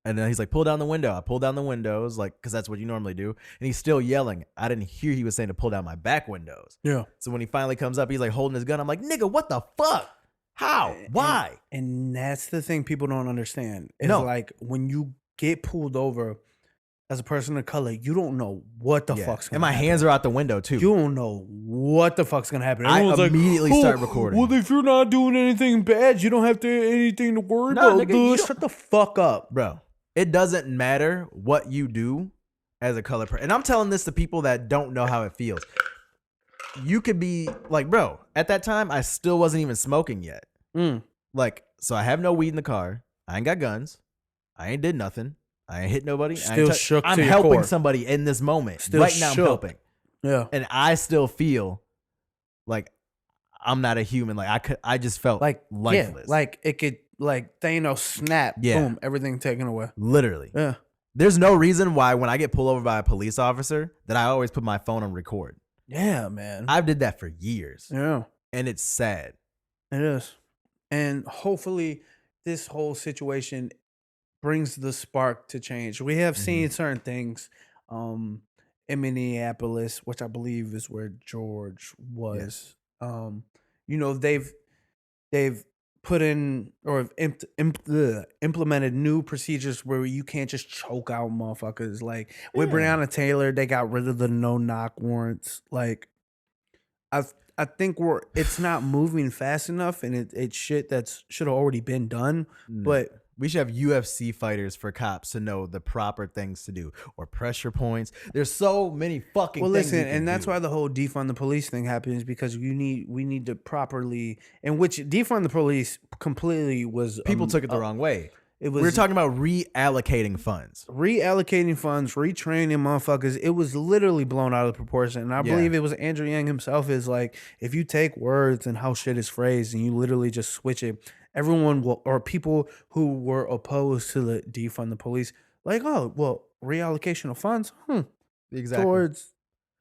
Speaker 2: And then he's like, pull down the window. I pulled down the windows, like, because that's what you normally do. And he's still yelling. I didn't hear he was saying to pull down my back windows.
Speaker 1: Yeah.
Speaker 2: So when he finally comes up, he's like holding his gun. I'm like, nigga, what the fuck? How? Why?
Speaker 1: And that's the thing people don't understand. It's like when you get pulled over as a person of color, you don't know what the fuck's going to happen.
Speaker 2: And my hands are out the window, too.
Speaker 1: You don't know what the fuck's going to happen.
Speaker 2: I
Speaker 1: Everyone's
Speaker 2: immediately start recording.
Speaker 1: Well, if you're not doing anything bad, you don't have anything to worry about. Nigga, shut the fuck up.
Speaker 2: Bro. It doesn't matter what you do as a color person. And I'm telling this to people that don't know how it feels. You could be like, bro, at that time, I still wasn't even smoking yet. Like, so I have no weed in the car. I ain't got guns. I ain't did nothing. I ain't hit nobody.
Speaker 1: Still shook to
Speaker 2: I'm
Speaker 1: your
Speaker 2: helping
Speaker 1: core.
Speaker 2: somebody in this moment.
Speaker 1: Still
Speaker 2: right now,
Speaker 1: shook.
Speaker 2: I'm helping.
Speaker 1: Yeah.
Speaker 2: And I still feel like I'm not a human. Like, I just felt
Speaker 1: like
Speaker 2: lifeless.
Speaker 1: Yeah, like it could, like Thanos snap, boom, everything taken away.
Speaker 2: Literally.
Speaker 1: Yeah.
Speaker 2: There's no reason why when I get pulled over by a police officer that I always put my phone on record.
Speaker 1: Yeah, man.
Speaker 2: I've did that for years.
Speaker 1: Yeah.
Speaker 2: And it's sad.
Speaker 1: It is. And hopefully this whole situation brings the spark to change. We have seen certain things in Minneapolis, which I believe is where George was. You know, they've put in or implemented new procedures where you can't just choke out motherfuckers. Like with Breonna Taylor, they got rid of the no knock warrants. Like I think it's not moving fast enough, and it's shit that should have already been done. But
Speaker 2: we should have UFC fighters for cops to know the proper things to do, or pressure points. There's so many fucking things.
Speaker 1: Well, listen, and that's
Speaker 2: do.
Speaker 1: why the whole defund the police thing happens, because we need to properly, in which defund the police completely was
Speaker 2: people took it the wrong way.
Speaker 1: It was,
Speaker 2: we were talking about reallocating funds,
Speaker 1: retraining motherfuckers. It was literally blown out of proportion. And I believe it was Andrew Yang himself is like, if you take words and how shit is phrased and you literally just switch it, everyone will, or people who were opposed to the defund the police, like, oh, well, reallocation of funds,
Speaker 2: exactly,
Speaker 1: towards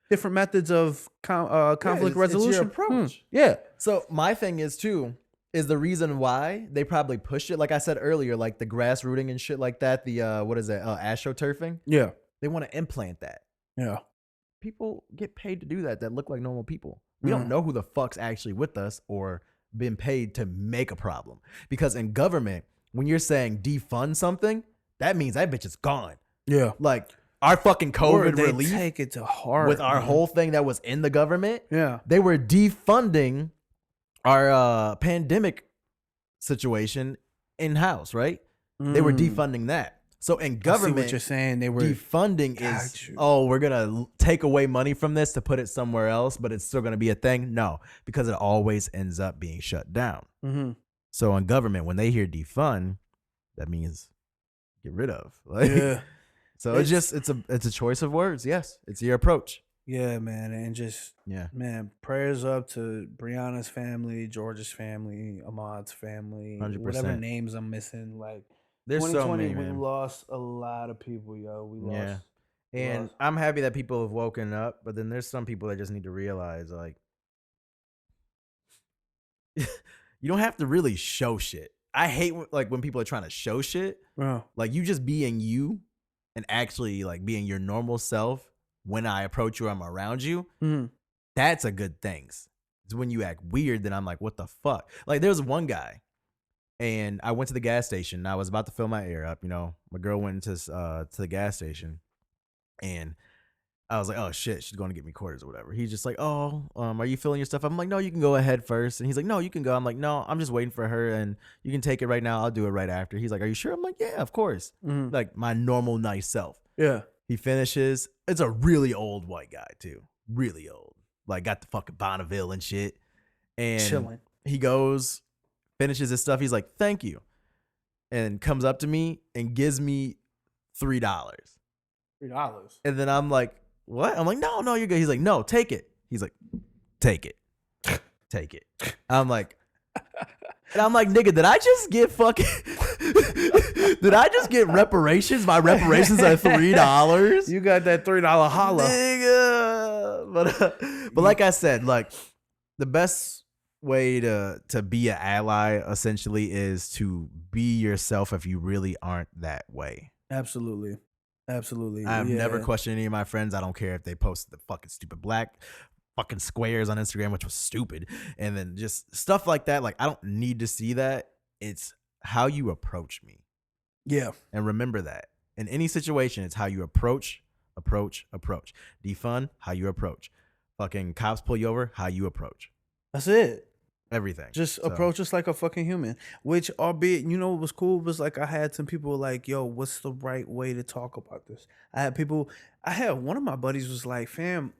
Speaker 1: different methods of conflict resolution.
Speaker 2: It's your approach.
Speaker 1: Yeah.
Speaker 2: So my thing is too, is the reason why they probably pushed it, like I said earlier, like the grass rooting and shit like that, the what is it, astroturfing?
Speaker 1: Yeah.
Speaker 2: They want to implant that.
Speaker 1: Yeah.
Speaker 2: People get paid to do that look like normal people. We don't know who the fuck's actually with us or been paid to make a problem. Because in government, when you're saying defund something, that means that bitch is gone.
Speaker 1: Yeah.
Speaker 2: Like our fucking COVID
Speaker 1: they
Speaker 2: relief
Speaker 1: take it to heart
Speaker 2: with our whole thing that was in the government.
Speaker 1: Yeah.
Speaker 2: They were defunding our pandemic situation in-house, right? They were defunding that. So in government,
Speaker 1: I see what you're saying. They were
Speaker 2: defunding is, we're going to take away money from this to put it somewhere else, but it's still going to be a thing. No, because it always ends up being shut down.
Speaker 1: Mm-hmm.
Speaker 2: So in government, when they hear defund, that means get rid of. Like,
Speaker 1: Yeah.
Speaker 2: So it's a choice of words. Yes, it's your approach.
Speaker 1: Yeah, man, and just man, prayers up to Brianna's family, George's family, Ahmad's family,
Speaker 2: 100%.
Speaker 1: Whatever names I'm missing. Like
Speaker 2: There's so
Speaker 1: 2020,
Speaker 2: many,
Speaker 1: we
Speaker 2: man.
Speaker 1: lost a lot of people, yo. We lost.
Speaker 2: And I'm happy that people have woken up, but then there's some people that just need to realize, like, you don't have to really show shit. I hate like when people are trying to show shit.
Speaker 1: Bro.
Speaker 2: Like you just being you and actually like being your normal self when I approach you or I'm around you.
Speaker 1: Mm-hmm.
Speaker 2: That's a good thing. It's when you act weird, then I'm like, what the fuck? Like there was one guy and I went to the gas station and I was about to fill my air up. You know, my girl went to the gas station and I was like, oh shit, she's going to get me quarters or whatever. He's just like, oh, are you filling your stuff? I'm like, no, you can go ahead first. And he's like, no, you can go. I'm like, no, I'm just waiting for her and you can take it right now. I'll do it right after. He's like, are you sure? I'm like, yeah, of course.
Speaker 1: Mm-hmm.
Speaker 2: Like my normal nice self.
Speaker 1: Yeah.
Speaker 2: He finishes. It's a really old white guy too. Really old. Like got the fucking Bonneville and shit. And
Speaker 1: chilling.
Speaker 2: He goes, finishes his stuff. He's like, thank you. And comes up to me and gives me $3.
Speaker 1: $3.
Speaker 2: And then I'm like, what? I'm like, no, you're good. He's like, no, take it. He's like, take it. Take it. I'm like, and I'm like, nigga, did I just get fucking, did I just get reparations? My reparations are $3.
Speaker 1: You got that $3 holla.
Speaker 2: Nigga. But like I said, like the best way to be an ally essentially is to be yourself if you really aren't that way.
Speaker 1: Absolutely. Absolutely.
Speaker 2: I've never questioned any of my friends. I don't care if they posted the fucking stupid black fucking squares on Instagram, which was stupid. And then just stuff like that. Like, I don't need to see that. It's how you approach me.
Speaker 1: Yeah.
Speaker 2: And remember that. In any situation, it's how you approach. Defund, how you approach. Fucking cops pull you over, how you approach.
Speaker 1: That's it.
Speaker 2: Everything.
Speaker 1: Just approach us like a fucking human. Which, albeit, you know what was cool was like I had some people like, yo, what's the right way to talk about this? I had one of my buddies was like, fam,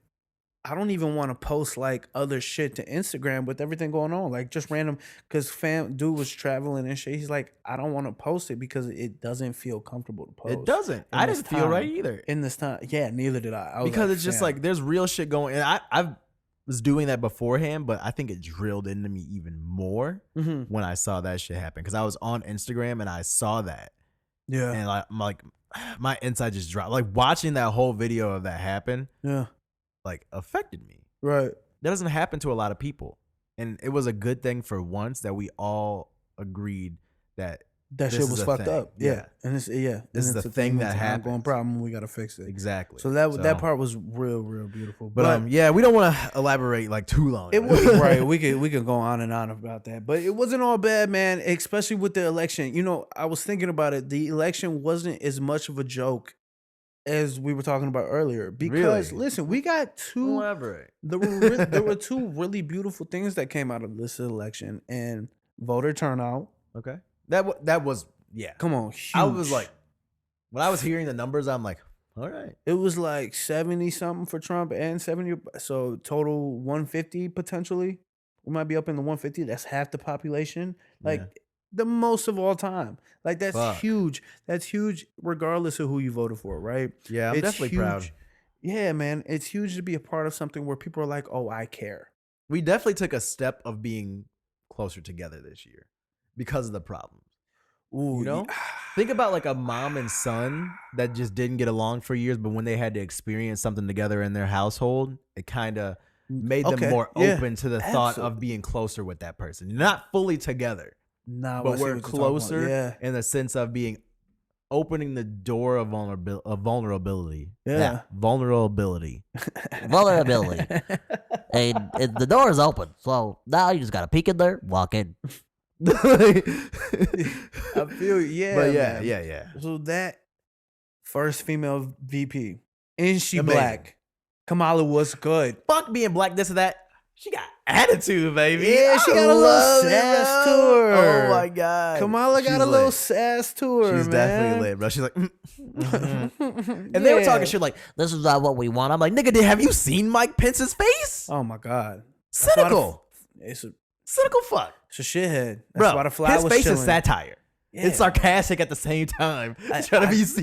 Speaker 1: I don't even want to post like other shit to Instagram with everything going on. Like just random, because dude was traveling and shit. He's like, I don't want to post it because it doesn't feel comfortable to post.
Speaker 2: It doesn't. I didn't feel right either.
Speaker 1: In this time. Yeah, neither did I.
Speaker 2: Because it's just like there's real shit going. And I was doing that beforehand, but I think it drilled into me even more when I saw that shit happen. Because I was on Instagram and I saw that.
Speaker 1: Yeah.
Speaker 2: And I'm like, my inside just dropped. Like watching that whole video of that happen.
Speaker 1: Yeah.
Speaker 2: Like affected me.
Speaker 1: Right.
Speaker 2: That doesn't happen to a lot of people. And it was a good thing for once that we all agreed that
Speaker 1: shit was fucked up. Yeah. And
Speaker 2: this is the thing that happens.
Speaker 1: Ongoing problem. We got to fix it.
Speaker 2: Exactly.
Speaker 1: So that part was real beautiful.
Speaker 2: But yeah, we don't want to elaborate like too long.
Speaker 1: It was right. We could go on and on about that, but it wasn't all bad, man. Especially with the election. You know, I was thinking about it. The election wasn't as much of a joke as we were talking about earlier. Because listen, we got two. There were two really beautiful things that came out of this election, and voter turnout.
Speaker 2: Okay. That was yeah.
Speaker 1: Come on, huge.
Speaker 2: I was like, when I was hearing the numbers, I'm like, all right.
Speaker 1: It was like 70 something for Trump and 70, so total 150 potentially. We might be up in the 150. That's half the population. Like the most of all time. Like that's huge. That's huge, regardless of who you voted for, right?
Speaker 2: Yeah, I'm definitely proud.
Speaker 1: Yeah, man, it's huge to be a part of something where people are like, "Oh, I care."
Speaker 2: We definitely took a step of being closer together this year because of the problems.
Speaker 1: Ooh,
Speaker 2: you know, think about like a mom and son that just didn't get along for years, but when they had to experience something together in their household, it kind of made them more open to the thought of being closer with that person. Not fully together, but we're closer in the sense of opening the door of vulnerability.
Speaker 1: Yeah,
Speaker 2: vulnerability.
Speaker 4: and the door is open. So now you just gotta peek in there, walk in.
Speaker 1: I feel yeah,
Speaker 2: But yeah,
Speaker 1: man.
Speaker 2: yeah.
Speaker 1: So that first female VP, and she
Speaker 2: Amazing.
Speaker 1: black. Kamala was good.
Speaker 2: Fuck being black, this or that. She got attitude, baby.
Speaker 1: Yeah, she got a little
Speaker 2: love it,
Speaker 1: sass
Speaker 2: bro.
Speaker 1: to her.
Speaker 2: Oh my god,
Speaker 1: Kamala got
Speaker 2: She's
Speaker 1: a little
Speaker 2: lit.
Speaker 1: sass to her.
Speaker 2: She's
Speaker 1: man.
Speaker 2: definitely lit, bro. She's like, and they were talking shit like,
Speaker 4: This is not what we want.
Speaker 2: I'm like, nigga, have you seen Mike Pence's face?
Speaker 1: Oh my god,
Speaker 2: Cynical,
Speaker 1: it's a
Speaker 2: cynical fuck,
Speaker 1: it's a shithead. That's
Speaker 2: bro.
Speaker 1: why the fly
Speaker 2: His
Speaker 1: was
Speaker 2: face
Speaker 1: chilling.
Speaker 2: is satire.
Speaker 1: Yeah.
Speaker 2: It's sarcastic at the same time. It's trying to be it's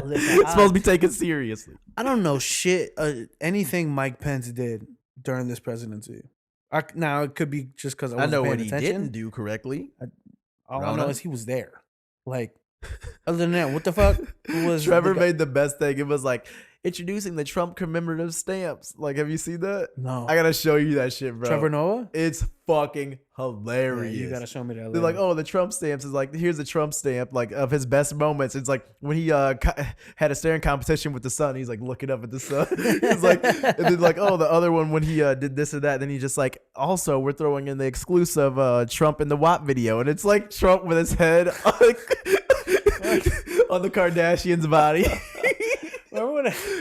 Speaker 1: Listen,
Speaker 2: supposed to be taken seriously.
Speaker 1: I don't know shit. Anything Mike Pence did during this presidency. Now it could be just because I
Speaker 2: I
Speaker 1: wasn't
Speaker 2: know
Speaker 1: paying
Speaker 2: what he
Speaker 1: attention.
Speaker 2: didn't do correctly.
Speaker 1: All I know
Speaker 2: Rona.
Speaker 1: is he was there. Like, other than that, what the fuck was
Speaker 2: Trevor
Speaker 1: the guy-
Speaker 2: made the best thing. It was like introducing the Trump commemorative stamps. Like, have you seen that?
Speaker 1: No,
Speaker 2: I gotta show you that shit, bro.
Speaker 1: Trevor Noah.
Speaker 2: It's fucking
Speaker 1: Yeah,
Speaker 2: hilarious.
Speaker 1: you gotta show me that.
Speaker 2: They're like, oh, the Trump stamps is like, here's the Trump stamp, like of his best moments. It's like when he had a staring competition with the sun. He's like looking up at the sun. He's like, and then like, oh, the other one when he did this or that. Then he just like, also we're throwing in the exclusive Trump in the WAP video, and it's like Trump with his head on the Kardashians' body.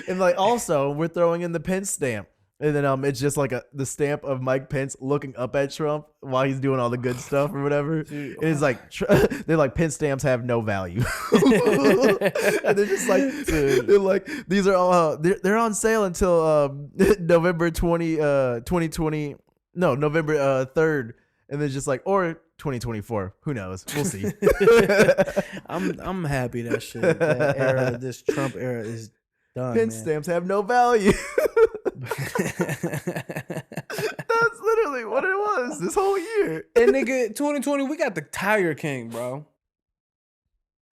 Speaker 2: And like, also we're throwing in the Pence stamp. And then it's just like the stamp of Mike Pence looking up at Trump while he's doing all the good stuff or whatever.
Speaker 1: Dude.
Speaker 2: And it's like they're like, Pence stamps have no value. And they're just like, they're like, these are all they're on sale until November 2020. No, November 3rd. And then just like, or 2024. Who knows? We'll see.
Speaker 1: I'm happy that shit. That era, this Trump era is done.
Speaker 2: Pence
Speaker 1: man.
Speaker 2: stamps have no value. That's literally what it was this whole year.
Speaker 1: And nigga, 2020, we got the Tiger King, bro.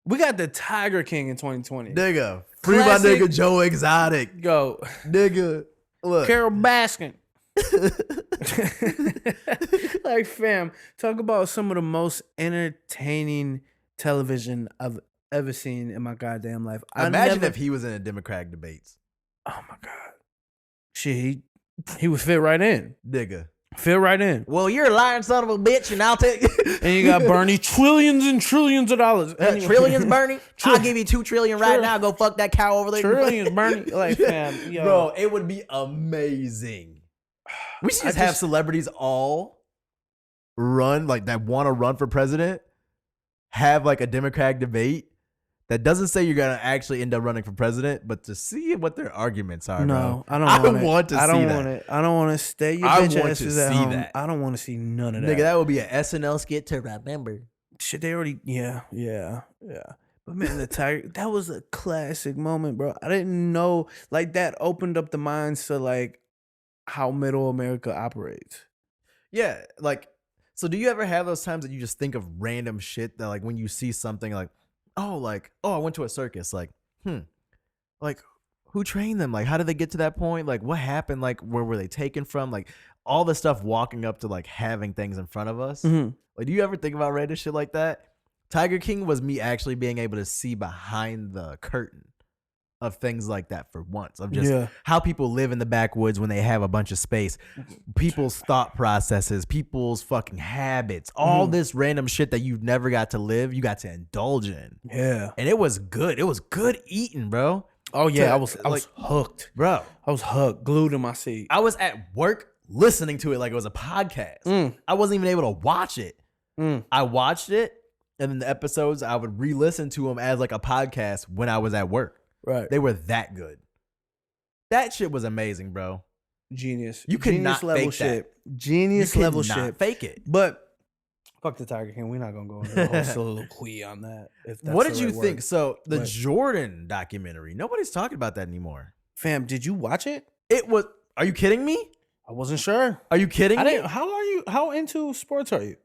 Speaker 1: We got the Tiger King in 2020.
Speaker 2: Nigga, free
Speaker 1: Classic-
Speaker 2: my nigga Joe Exotic.
Speaker 1: Yo,
Speaker 2: Nigga, look.
Speaker 1: Carol Baskin. Like, fam, talk about some of the most entertaining television I've ever seen in my goddamn life.
Speaker 2: Imagine if he was in a Democratic debates.
Speaker 1: Oh my god, shit, he would fit right in.
Speaker 2: Nigga.
Speaker 1: Fit right in.
Speaker 2: Well, you're a lying son of a bitch, and I'll take
Speaker 1: And you got Bernie, trillions and trillions of dollars. Anyway.
Speaker 2: trillions, Bernie. I'll give you $2 trillion right now. Go fuck that cow over there.
Speaker 1: Trillions, Bernie. Like, fam, yo.
Speaker 2: Bro, it would be amazing. We should just have celebrities all run, like that want to run for president, have like a Democratic debate that doesn't say you're gonna actually end up running for president, but to see what their arguments are.
Speaker 1: No,
Speaker 2: bro.
Speaker 1: I don't want it. I don't want it. I don't want to stay your
Speaker 2: I
Speaker 1: bitch
Speaker 2: want
Speaker 1: asses
Speaker 2: to
Speaker 1: at
Speaker 2: see
Speaker 1: home.
Speaker 2: that.
Speaker 1: I don't want to see none of that.
Speaker 2: Nigga, that would be an SNL skit to remember.
Speaker 1: Shit, they already, yeah. But man, the Tiger, that was a classic moment, bro. I didn't know, like, that opened up the minds to, like, how middle America operates.
Speaker 2: Yeah, like, so do you ever have those times that you just think of random shit that, like, when you see something like, oh, I went to a circus, like, like, who trained them? Like, how did they get to that point? Like, what happened? Like, where were they taken from? Like, all the stuff walking up to, like, having things in front of us.
Speaker 1: Mm-hmm.
Speaker 2: Like, do you ever think about random shit like that? Tiger King was me actually being able to see behind the curtain of things like that for once, of just how people live in the backwoods when they have a bunch of space, people's thought processes, people's fucking habits, all this random shit that you never got to live, you got to indulge in.
Speaker 1: Yeah.
Speaker 2: And it was good. It was good eating, bro.
Speaker 1: Oh, yeah.
Speaker 2: To-
Speaker 1: I was hooked.
Speaker 2: Bro,
Speaker 1: I was hooked, glued in my seat.
Speaker 2: I was at work listening to it like it was a podcast. I wasn't even able to watch it. I watched it, and then the episodes, I would re-listen to them as like a podcast when I was at work.
Speaker 1: Right.
Speaker 2: They were that good. That shit was amazing, bro.
Speaker 1: Genius.
Speaker 2: You could
Speaker 1: Genius
Speaker 2: not
Speaker 1: level
Speaker 2: fake
Speaker 1: shit.
Speaker 2: that.
Speaker 1: Genius
Speaker 2: You could
Speaker 1: level
Speaker 2: not
Speaker 1: shit.
Speaker 2: fake it.
Speaker 1: But fuck the Tiger King. We're not gonna go into a whole soliloquy on that. If that's
Speaker 2: What
Speaker 1: the
Speaker 2: did you
Speaker 1: right
Speaker 2: think?
Speaker 1: word.
Speaker 2: So the
Speaker 1: What?
Speaker 2: Jordan documentary, nobody's talking about that anymore.
Speaker 1: Fam, did you watch it?
Speaker 2: It was. Are you kidding me?
Speaker 1: I wasn't sure.
Speaker 2: Are you kidding
Speaker 1: I
Speaker 2: me?
Speaker 1: didn't. How into sports are you?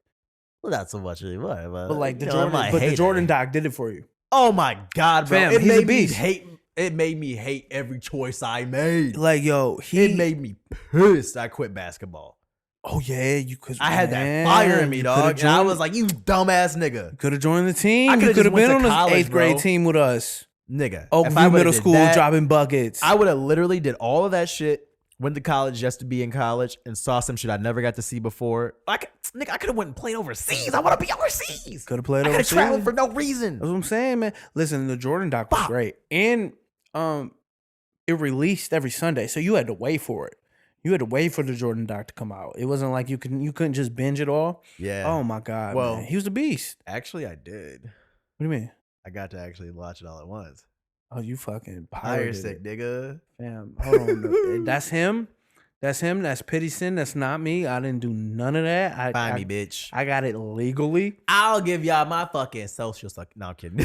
Speaker 2: Well, not so much anymore.
Speaker 1: But like the
Speaker 2: you know, I'm
Speaker 1: Jordan,
Speaker 2: a
Speaker 1: but the
Speaker 2: hater.
Speaker 1: Jordan doc did it for you.
Speaker 2: Oh my god, bro!
Speaker 1: Fam,
Speaker 2: it
Speaker 1: he's a
Speaker 2: made me
Speaker 1: beast.
Speaker 2: hate. It made me hate every choice I made.
Speaker 1: Like, yo,
Speaker 2: It made me pissed. I quit basketball.
Speaker 1: Oh yeah, you could.
Speaker 2: I had that fire in me, dog. And I was like, "You dumbass nigga,
Speaker 1: could have joined the team.
Speaker 2: I
Speaker 1: You
Speaker 2: coulda
Speaker 1: could have
Speaker 2: just went
Speaker 1: been
Speaker 2: to
Speaker 1: on
Speaker 2: college,
Speaker 1: the 8th grade
Speaker 2: bro.
Speaker 1: team with us.
Speaker 2: nigga."
Speaker 1: Oakview Middle School, dropping buckets.
Speaker 2: I would have literally did all of that shit. went to college just to be in college and saw some shit I never got to see before. I could have went and played overseas. I want to be overseas.
Speaker 1: Could have played
Speaker 2: I could have
Speaker 1: overseas.
Speaker 2: traveled for no reason.
Speaker 1: That's what I'm saying, man. Listen, the Jordan doc was great, and it released every Sunday, so you had to wait for it. You had to wait for the Jordan doc to come out. It wasn't like you couldn't just binge it all.
Speaker 2: Yeah.
Speaker 1: Oh my god.
Speaker 2: Well,
Speaker 1: man. He was a beast.
Speaker 2: Actually, I did.
Speaker 1: What do you mean?
Speaker 2: I got to actually watch it all at once.
Speaker 1: Oh, you fucking
Speaker 2: Fire
Speaker 1: pirated
Speaker 2: sick,
Speaker 1: it.
Speaker 2: nigga.
Speaker 1: Fam, hold on. That's him. That's him. That's Pittysinn. That's not me. I didn't do none of that.
Speaker 2: Find me, bitch.
Speaker 1: I got it legally.
Speaker 2: I'll give y'all my fucking social suck. No, I'm kidding.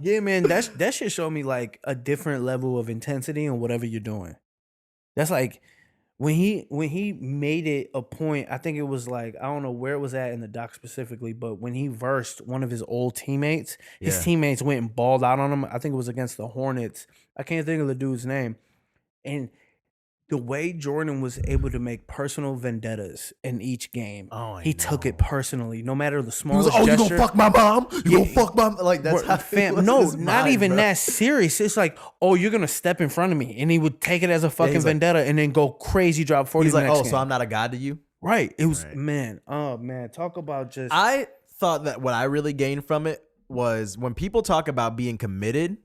Speaker 1: Yeah, man. That shit showed me like a different level of intensity in whatever you're doing. That's like when he made it a point. I think it was like, I don't know where it was at in the doc specifically, but when he versed one of his old teammates, his teammates went and balled out on him. I think it was against the Hornets. I can't think of the dude's name. And the way Jordan was able to make personal vendettas in each game, he took it personally, no matter the smallest gesture.
Speaker 2: You gonna fuck my mom? You gonna fuck my like that's how
Speaker 1: fam? No, not even that serious. It's like, oh, you're gonna step in front of me, and he would take it as a fucking vendetta, and then go crazy, drop 40.
Speaker 2: He's like,
Speaker 1: next
Speaker 2: oh,
Speaker 1: game.
Speaker 2: so I'm not a god to you,
Speaker 1: right? It was man. Oh man, talk about just.
Speaker 2: I thought that what I really gained from it was when people talk about being committed,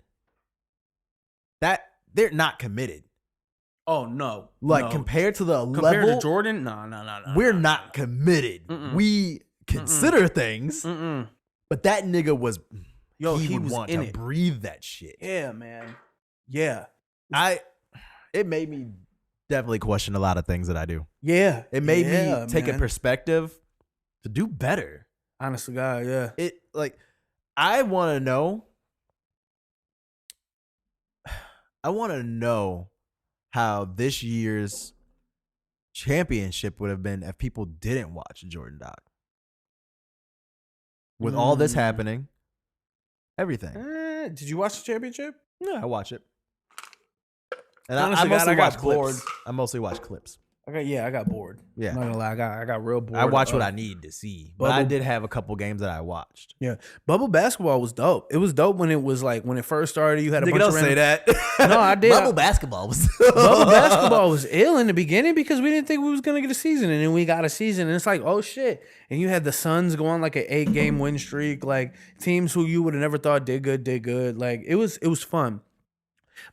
Speaker 2: that they're not committed.
Speaker 1: Oh no!
Speaker 2: Like compared to the
Speaker 1: compared
Speaker 2: level,
Speaker 1: to Jordan, no.
Speaker 2: We're not committed. We consider things, but that nigga was.
Speaker 1: Yo,
Speaker 2: he would
Speaker 1: was
Speaker 2: want
Speaker 1: in
Speaker 2: to
Speaker 1: it.
Speaker 2: breathe that shit.
Speaker 1: Yeah, man. Yeah.
Speaker 2: It made me definitely question a lot of things that I do.
Speaker 1: Yeah.
Speaker 2: It made me take a
Speaker 1: man.
Speaker 2: perspective to do better.
Speaker 1: Honest to God, yeah.
Speaker 2: It like I want to know. I want to know how this year's championship would have been if people didn't watch Jordan Doc. With all this happening, everything.
Speaker 1: Did you watch the championship?
Speaker 2: Yeah, I watch it. And
Speaker 1: Honest
Speaker 2: I
Speaker 1: to God,
Speaker 2: mostly
Speaker 1: I got
Speaker 2: watch
Speaker 1: bored.
Speaker 2: clips. I mostly watch clips.
Speaker 1: I got bored.
Speaker 2: Yeah.
Speaker 1: I'm not gonna lie, I got real bored.
Speaker 2: I watch what I need to see. But I did have a couple games that I watched.
Speaker 1: Yeah. Bubble basketball was dope. It was dope when it was like when it first started, you had a bunch
Speaker 2: don't
Speaker 1: of
Speaker 2: say that.
Speaker 1: No, I did.
Speaker 4: Bubble basketball was.
Speaker 1: Bubble basketball was ill in the beginning because we didn't think we was gonna get a season, and then we got a season, and it's like, oh shit! And you had the Suns go on like an 8-game win streak, like teams who you would have never thought did good. Like it was fun.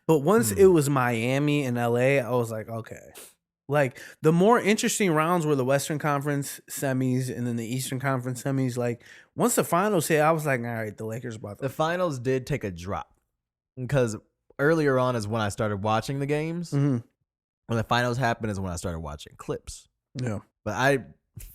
Speaker 1: But once it was Miami and LA, I was like, okay. Like the more interesting rounds were the Western Conference semis and then the Eastern Conference semis. Like once the finals hit, I was like, all right, the Lakers brought
Speaker 2: The finals did take a drop because earlier on is when I started watching the games.
Speaker 1: Mm-hmm.
Speaker 2: When the finals happened is when I started watching clips.
Speaker 1: Yeah.
Speaker 2: But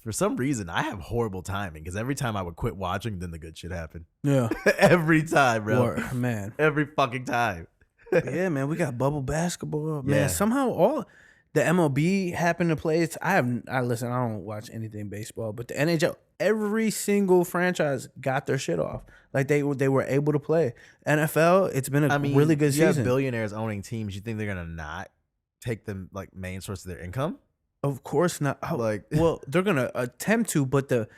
Speaker 2: for some reason, I have horrible timing because every time I would quit watching, then the good shit happened.
Speaker 1: Yeah.
Speaker 2: Every time, bro.
Speaker 1: Man.
Speaker 2: Every fucking time.
Speaker 1: Yeah, man. We got bubble basketball. Man,
Speaker 2: Yeah.
Speaker 1: somehow all the MLB happened to play. I listen, I don't watch anything baseball, but the NHL, every single franchise got their shit off. Like they were able to play. NFL, it's been a really good
Speaker 2: you
Speaker 1: season.
Speaker 2: have billionaires owning teams. You think they're gonna not take them like main source of their income?
Speaker 1: Of course not.
Speaker 2: Like,
Speaker 1: well, they're gonna attempt to, but to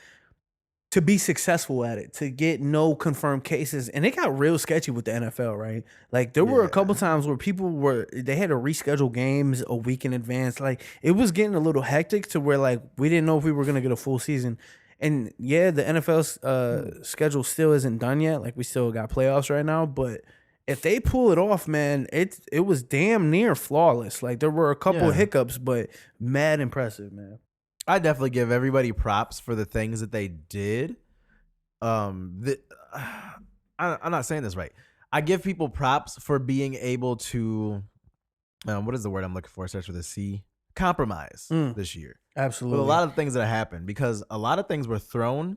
Speaker 1: be successful at it, to get no confirmed cases, and it got real sketchy with the NFL, right? Like there were a couple times where they had to reschedule games a week in advance. Like it was getting a little hectic to where like we didn't know if we were gonna get a full season. And yeah, the NFL's schedule still isn't done yet. Like we still got playoffs right now, but if they pull it off, man, it was damn near flawless. Like there were a couple hiccups, but mad impressive, man.
Speaker 2: I definitely give everybody props for the things that they did. I'm not saying this right. I give people props for being able to, what is the word I'm looking for? It starts with a C. Compromise this year.
Speaker 1: Absolutely.
Speaker 2: With a lot of things that happened, because a lot of things were thrown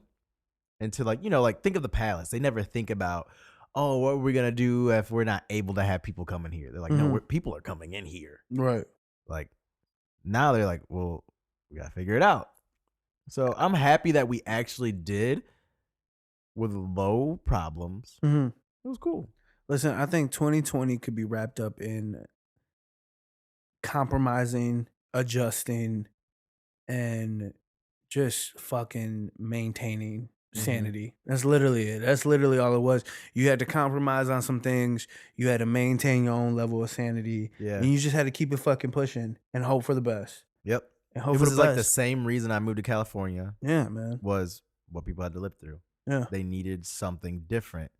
Speaker 2: into like think of the Palace. They never think about, oh, what are we going to do if we're not able to have people come in here? They're like, no, people are coming in here.
Speaker 1: Right.
Speaker 2: Like now they're like, well, we got to figure it out. So I'm happy that we actually did with low problems.
Speaker 1: Mm-hmm.
Speaker 2: It was cool.
Speaker 1: Listen, I think 2020 could be wrapped up in compromising, adjusting, and just fucking maintaining sanity. That's literally it. That's literally all it was. You had to compromise on some things. You had to maintain your own level of sanity.
Speaker 2: Yeah.
Speaker 1: And you just had to keep it fucking pushing and hope for the best.
Speaker 2: Yep.
Speaker 1: And hope
Speaker 2: It
Speaker 1: for
Speaker 2: was
Speaker 1: the
Speaker 2: like the
Speaker 1: best.
Speaker 2: same reason I moved to California
Speaker 1: Yeah, man.
Speaker 2: was what people had to live through.
Speaker 1: Yeah.
Speaker 2: They needed something different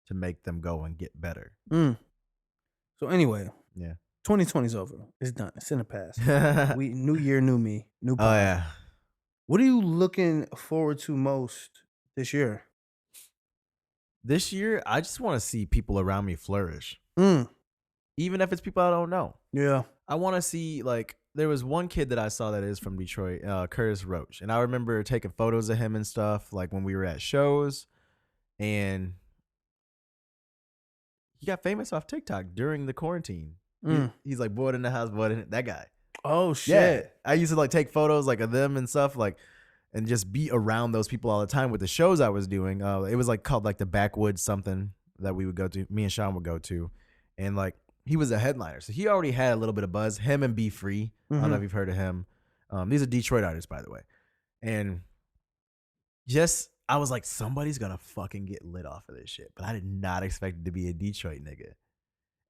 Speaker 2: to make them go and get better.
Speaker 1: So anyway,
Speaker 2: Yeah.
Speaker 1: 2020's over. It's done. It's in the past. New year, new me, new pod.
Speaker 2: Oh yeah.
Speaker 1: What are you looking forward to most this year?
Speaker 2: This year, I just want to see people around me flourish. Even if it's people I don't know.
Speaker 1: Yeah.
Speaker 2: I want to see, like, there was one kid that I saw that is from Detroit, Curtis Roach. And I remember taking photos of him and stuff, like when we were at shows. And he got famous off TikTok during the quarantine. He's like, bored in the house, bored in that guy.
Speaker 1: Oh, shit.
Speaker 2: Yeah. I used to like take photos like of them and stuff, like, and just be around those people all the time with the shows I was doing. It was like called like the Backwoods something that we would go to. Me and Sean would go to. And like, he was a headliner. So he already had a little bit of buzz. Him and Be Free. I don't know if you've heard of him. These are Detroit artists, by the way. And just, I was like, somebody's going to fucking get lit off of this shit. But I did not expect it to be a Detroit nigga.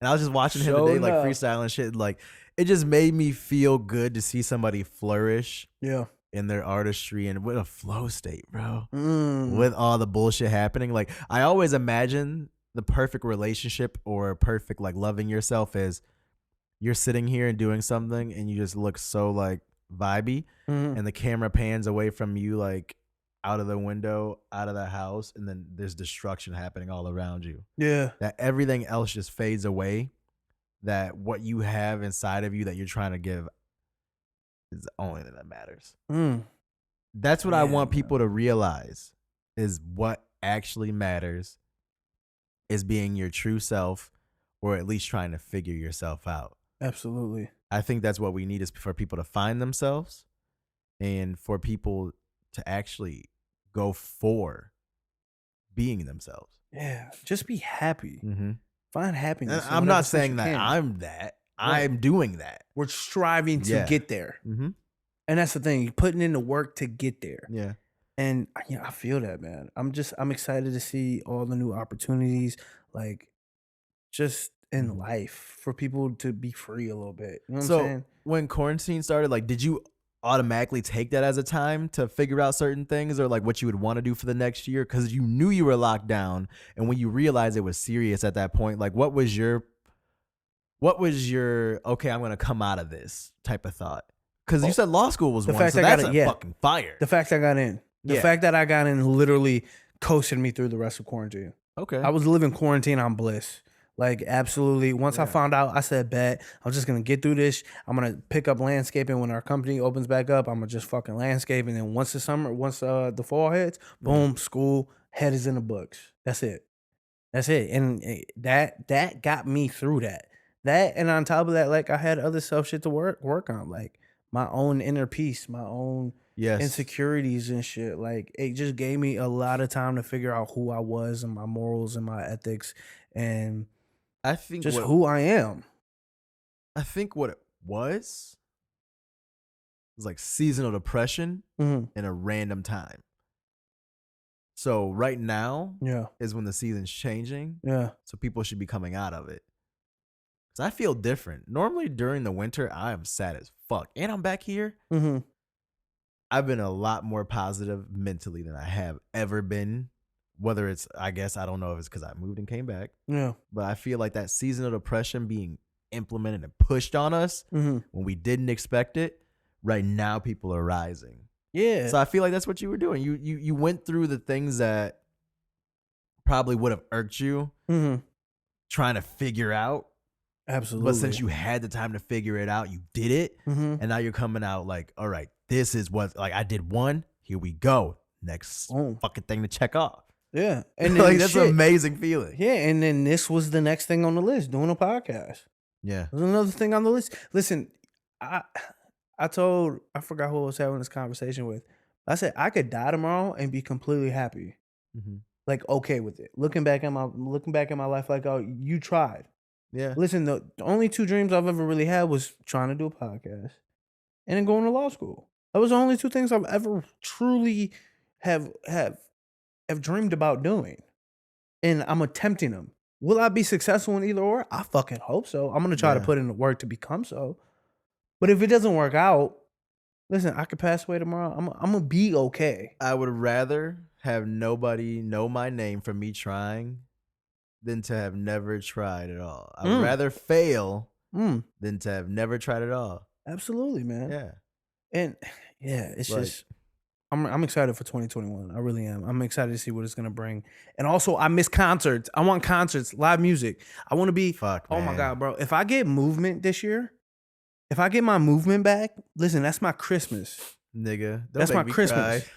Speaker 2: And I was just watching him today, like freestyling shit. Like, it just made me feel good to see somebody flourish in their artistry and with a flow state, bro. With all the bullshit happening. Like, I always imagine the perfect relationship or perfect, like, loving yourself is you're sitting here and doing something and you just look so, like, vibey. And the camera pans away from you, like, out of the window, out of the house, and then there's destruction happening all around you.
Speaker 1: Yeah.
Speaker 2: That everything else just fades away. That what you have inside of you that you're trying to give is the only thing that matters. That's what I want people to realize is what actually matters is being your true self or at least trying to figure yourself out.
Speaker 1: Absolutely.
Speaker 2: I think that's what we need is for people to find themselves and for people to actually go for being themselves.
Speaker 1: Yeah. Just be happy. Find happiness.
Speaker 2: I'm not saying that I'm that. Right. I'm doing that.
Speaker 1: We're striving to get there. And that's the thing. You're putting in the work to get there.
Speaker 2: Yeah.
Speaker 1: And I feel that, man. I'm excited to see all the new opportunities, like just in life for people to be free a little bit. You know what I'm saying?
Speaker 2: When quarantine started, like, did you automatically take that as a time to figure out certain things or like what you would want to do for the next year? Because you knew you were locked down, and when you realized it was serious at that point, like what was your okay, I'm gonna come out of this type of thought? Because you said law school was
Speaker 1: the
Speaker 2: one,
Speaker 1: fact
Speaker 2: so
Speaker 1: I got
Speaker 2: that's
Speaker 1: it,
Speaker 2: a fucking fire.
Speaker 1: The fact I got in, the fact that I got in literally coasted me through the rest of quarantine.
Speaker 2: Okay,
Speaker 1: I was living quarantine on bliss. Like, absolutely. Once I found out, I said, bet. I'm just going to get through this. I'm going to pick up landscaping when our company opens back up. I'm going to just fucking landscape. And then once the fall hits, boom, school, head is in the books. That's it. And that got me through that. That, and on top of that, like, I had other self shit to work on. Like, my own inner peace, my own insecurities and shit. Like, it just gave me a lot of time to figure out who I was and my morals and my ethics and
Speaker 2: I think
Speaker 1: just who I am.
Speaker 2: I think what it was like seasonal depression in a random time. So right now is when the season's changing.
Speaker 1: Yeah.
Speaker 2: So people should be coming out of it. Because I feel different. Normally during the winter, I am sad as fuck. And I'm back here. I've been a lot more positive mentally than I have ever been. Whether it's, I guess, I don't know if it's because I moved and came back. Yeah. But I feel like that seasonal depression being implemented and pushed on us when we didn't expect it, right now people are rising. Yeah. So I feel like that's what you were doing. You went through the things that probably would have irked you trying to figure out.
Speaker 1: Absolutely.
Speaker 2: But since you had the time to figure it out, you did it. And now you're coming out like, all right, this is what, like, I did one. Here we go. Next fucking thing to check off.
Speaker 1: Yeah. And
Speaker 2: like that's an amazing feeling.
Speaker 1: Yeah. And then this was the next thing on the list, doing a podcast.
Speaker 2: Yeah.
Speaker 1: There's another thing on the list. Listen, I forgot who I was having this conversation with. I said I could die tomorrow and be completely happy. Like, okay with it. Looking back at my life, like, oh, you tried. Yeah. Listen, the only two dreams I've ever really had was trying to do a podcast and then going to law school. That was the only two things I've ever truly have have dreamed about doing, and I'm attempting them. Will I be successful in either or? I fucking hope so. I'm gonna try to put in the work to become so. But if it doesn't work out, listen, I could pass away tomorrow. I'm gonna be okay.
Speaker 2: I would rather have nobody know my name from me trying than to have never tried at all. I would rather fail than to have never tried at all.
Speaker 1: Absolutely, man.
Speaker 2: Yeah.
Speaker 1: And yeah, it's
Speaker 2: Like-
Speaker 1: just I'm excited for 2021. I really am. I'm excited to see what it's gonna bring. And also, I miss concerts. I want concerts, live music. I want to be.
Speaker 2: Fuck,
Speaker 1: Oh my
Speaker 2: man.
Speaker 1: god, bro! If I get movement this year, if I get my movement back, listen, that's my Christmas.
Speaker 2: Nigga. Don't
Speaker 1: That's
Speaker 2: make
Speaker 1: my
Speaker 2: me
Speaker 1: Christmas.
Speaker 2: cry.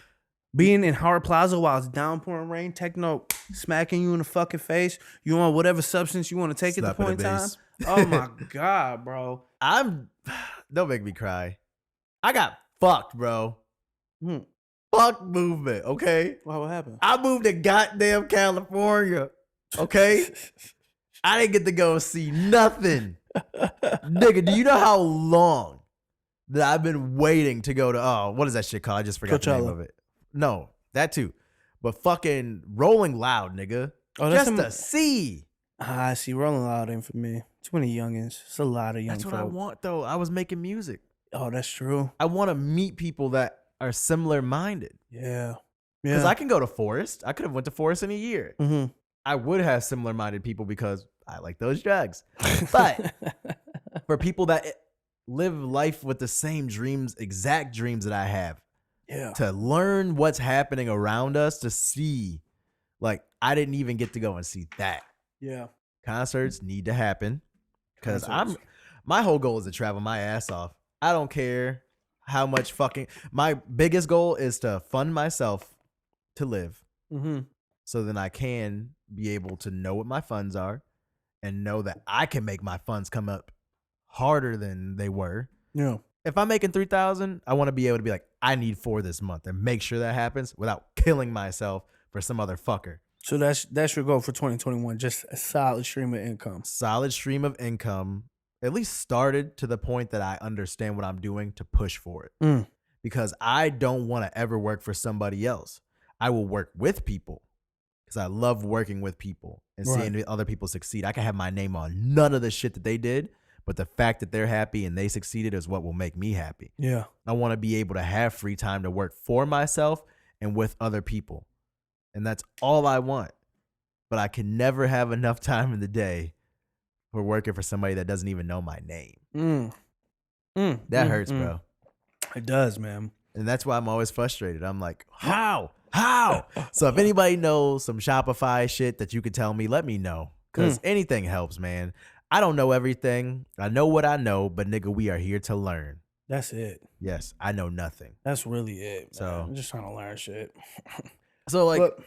Speaker 1: Being in Howard Plaza while it's downpouring rain, techno smacking you in the fucking face. You want whatever substance you want to take at
Speaker 2: Slap
Speaker 1: the
Speaker 2: in
Speaker 1: point
Speaker 2: the
Speaker 1: in time.
Speaker 2: face.
Speaker 1: Oh my god, bro.
Speaker 2: Don't make me cry. I got fucked, bro.
Speaker 1: Hmm.
Speaker 2: Fuck movement, okay?
Speaker 1: What happened?
Speaker 2: I moved to goddamn California, okay? I didn't get to go see nothing. Nigga, do you know how long that I've been waiting to go to, what is that shit called? I just forgot the name
Speaker 1: Coachella.
Speaker 2: of it. No, that too. But fucking Rolling Loud, nigga.
Speaker 1: Oh, that's
Speaker 2: Just
Speaker 1: some-
Speaker 2: to see.
Speaker 1: I see. Rolling Loud ain't for me. Too many youngins. It's a lot of young
Speaker 2: That's what
Speaker 1: folk.
Speaker 2: I want, though. I was making music.
Speaker 1: Oh, that's true.
Speaker 2: I want to meet people that are similar minded.
Speaker 1: Yeah.
Speaker 2: Because
Speaker 1: Yeah.
Speaker 2: I can go to Forest. I could have went to Forest in a year.
Speaker 1: Mm-hmm.
Speaker 2: I would have similar minded people because I like those drugs. But for people that live life with the same dreams, exact dreams that I have,
Speaker 1: yeah.
Speaker 2: to learn what's happening around us, to see, like, I didn't even get to go and see that.
Speaker 1: Yeah.
Speaker 2: Concerts need to happen because
Speaker 1: Concerts.
Speaker 2: my whole goal is to travel my ass off. I don't care how much my biggest goal is to fund myself to live.
Speaker 1: Mm-hmm.
Speaker 2: So then I can be able to know what my funds are and know that I can make my funds come up harder than they were.
Speaker 1: Yeah.
Speaker 2: If I'm making 3,000, I want to be able to be like, I need 4 this month and make sure that happens without killing myself for some other fucker.
Speaker 1: So that's your goal for 2021. Just a solid stream of income.
Speaker 2: Solid stream of income, at least started to the point that I understand what I'm doing to push for it. Because I don't want to ever work for somebody else. I will work with people because I love working with people and seeing other people succeed. I can have my name on none of the shit that they did, but the fact that they're happy and they succeeded is what will make me happy.
Speaker 1: Yeah.
Speaker 2: I want to be able to have free time to work for myself and with other people. And that's all I want. But I can never have enough time in the day for working for somebody that doesn't even know my name. That hurts, bro.
Speaker 1: It does, man.
Speaker 2: And that's why I'm always frustrated. I'm like, how? So if anybody knows some Shopify shit that you could tell me, let me know. Because anything helps, man. I don't know everything. I know what I know, but nigga, we are here to learn.
Speaker 1: That's it.
Speaker 2: Yes, I know nothing.
Speaker 1: That's really it. Man.
Speaker 2: So-
Speaker 1: I'm just trying to learn shit.
Speaker 2: So like,
Speaker 1: But,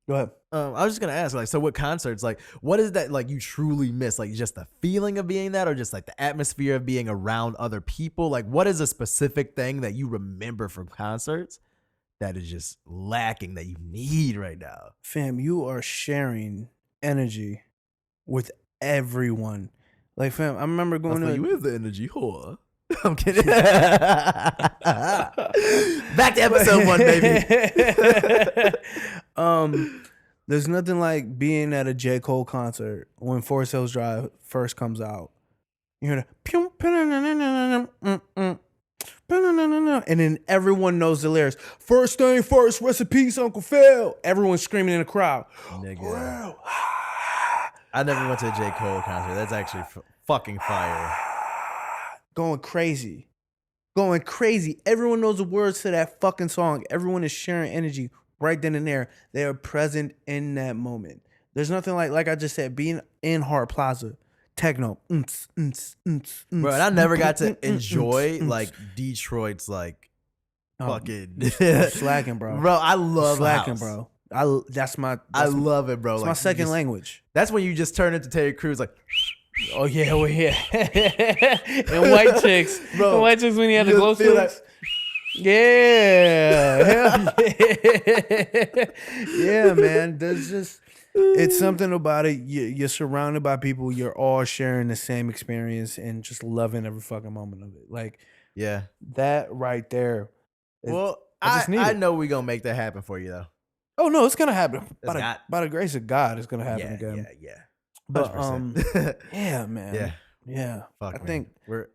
Speaker 1: go ahead.
Speaker 2: I was just gonna ask, like, so what concerts, like, what is that, like, you truly miss? Like, just the feeling of being that, or just like the atmosphere of being around other people? Like, what is a specific thing that you remember from concerts that is just lacking that you need right now?
Speaker 1: Fam, you are sharing energy with everyone. Like, fam, I remember going to.
Speaker 2: You is the energy whore. I'm kidding. Back to episode 1, baby.
Speaker 1: There's nothing like being at a J. Cole concert when Forest Hills Drive first comes out. You hear the pew, and then everyone knows the lyrics. First thing first, rest in peace, Uncle Phil. Everyone's screaming in the crowd.
Speaker 2: Nigga. I never went to a J. Cole concert. That's actually fucking fire.
Speaker 1: Going crazy. Everyone knows the words to that fucking song. Everyone is sharing energy right then and there. They are present in that moment. There's nothing like I just said, being in Hard Plaza, techno.
Speaker 2: Bro, and I never got to enjoy like Detroit's like fucking
Speaker 1: slacking, bro.
Speaker 2: Bro, I love
Speaker 1: slacking,
Speaker 2: house.
Speaker 1: bro. That's my
Speaker 2: love it, bro.
Speaker 1: it's
Speaker 2: Like,
Speaker 1: my
Speaker 2: you
Speaker 1: second
Speaker 2: just-
Speaker 1: language.
Speaker 2: That's when you just turn into Terry Crews, like,
Speaker 3: Oh yeah, well yeah. And white chicks,
Speaker 2: Bro,
Speaker 3: and white chicks when you had the
Speaker 2: you
Speaker 3: glow
Speaker 2: feel
Speaker 3: sticks.
Speaker 1: Yeah, hell yeah. Yeah, man. There's just it's something about it. You're surrounded by people. You're all sharing the same experience and just loving every fucking moment of it. Like
Speaker 2: yeah.
Speaker 1: that right there.
Speaker 2: Well,
Speaker 1: I just need
Speaker 2: I
Speaker 1: it.
Speaker 2: know we gonna make that happen for you though.
Speaker 1: Oh no, it's gonna happen.
Speaker 2: It's
Speaker 1: By the grace of God, it's gonna happen
Speaker 2: yeah,
Speaker 1: again.
Speaker 2: yeah.
Speaker 1: But
Speaker 2: 100%.
Speaker 1: yeah, man. Yeah.
Speaker 2: Fuck,
Speaker 1: I
Speaker 2: man.
Speaker 1: think
Speaker 2: we're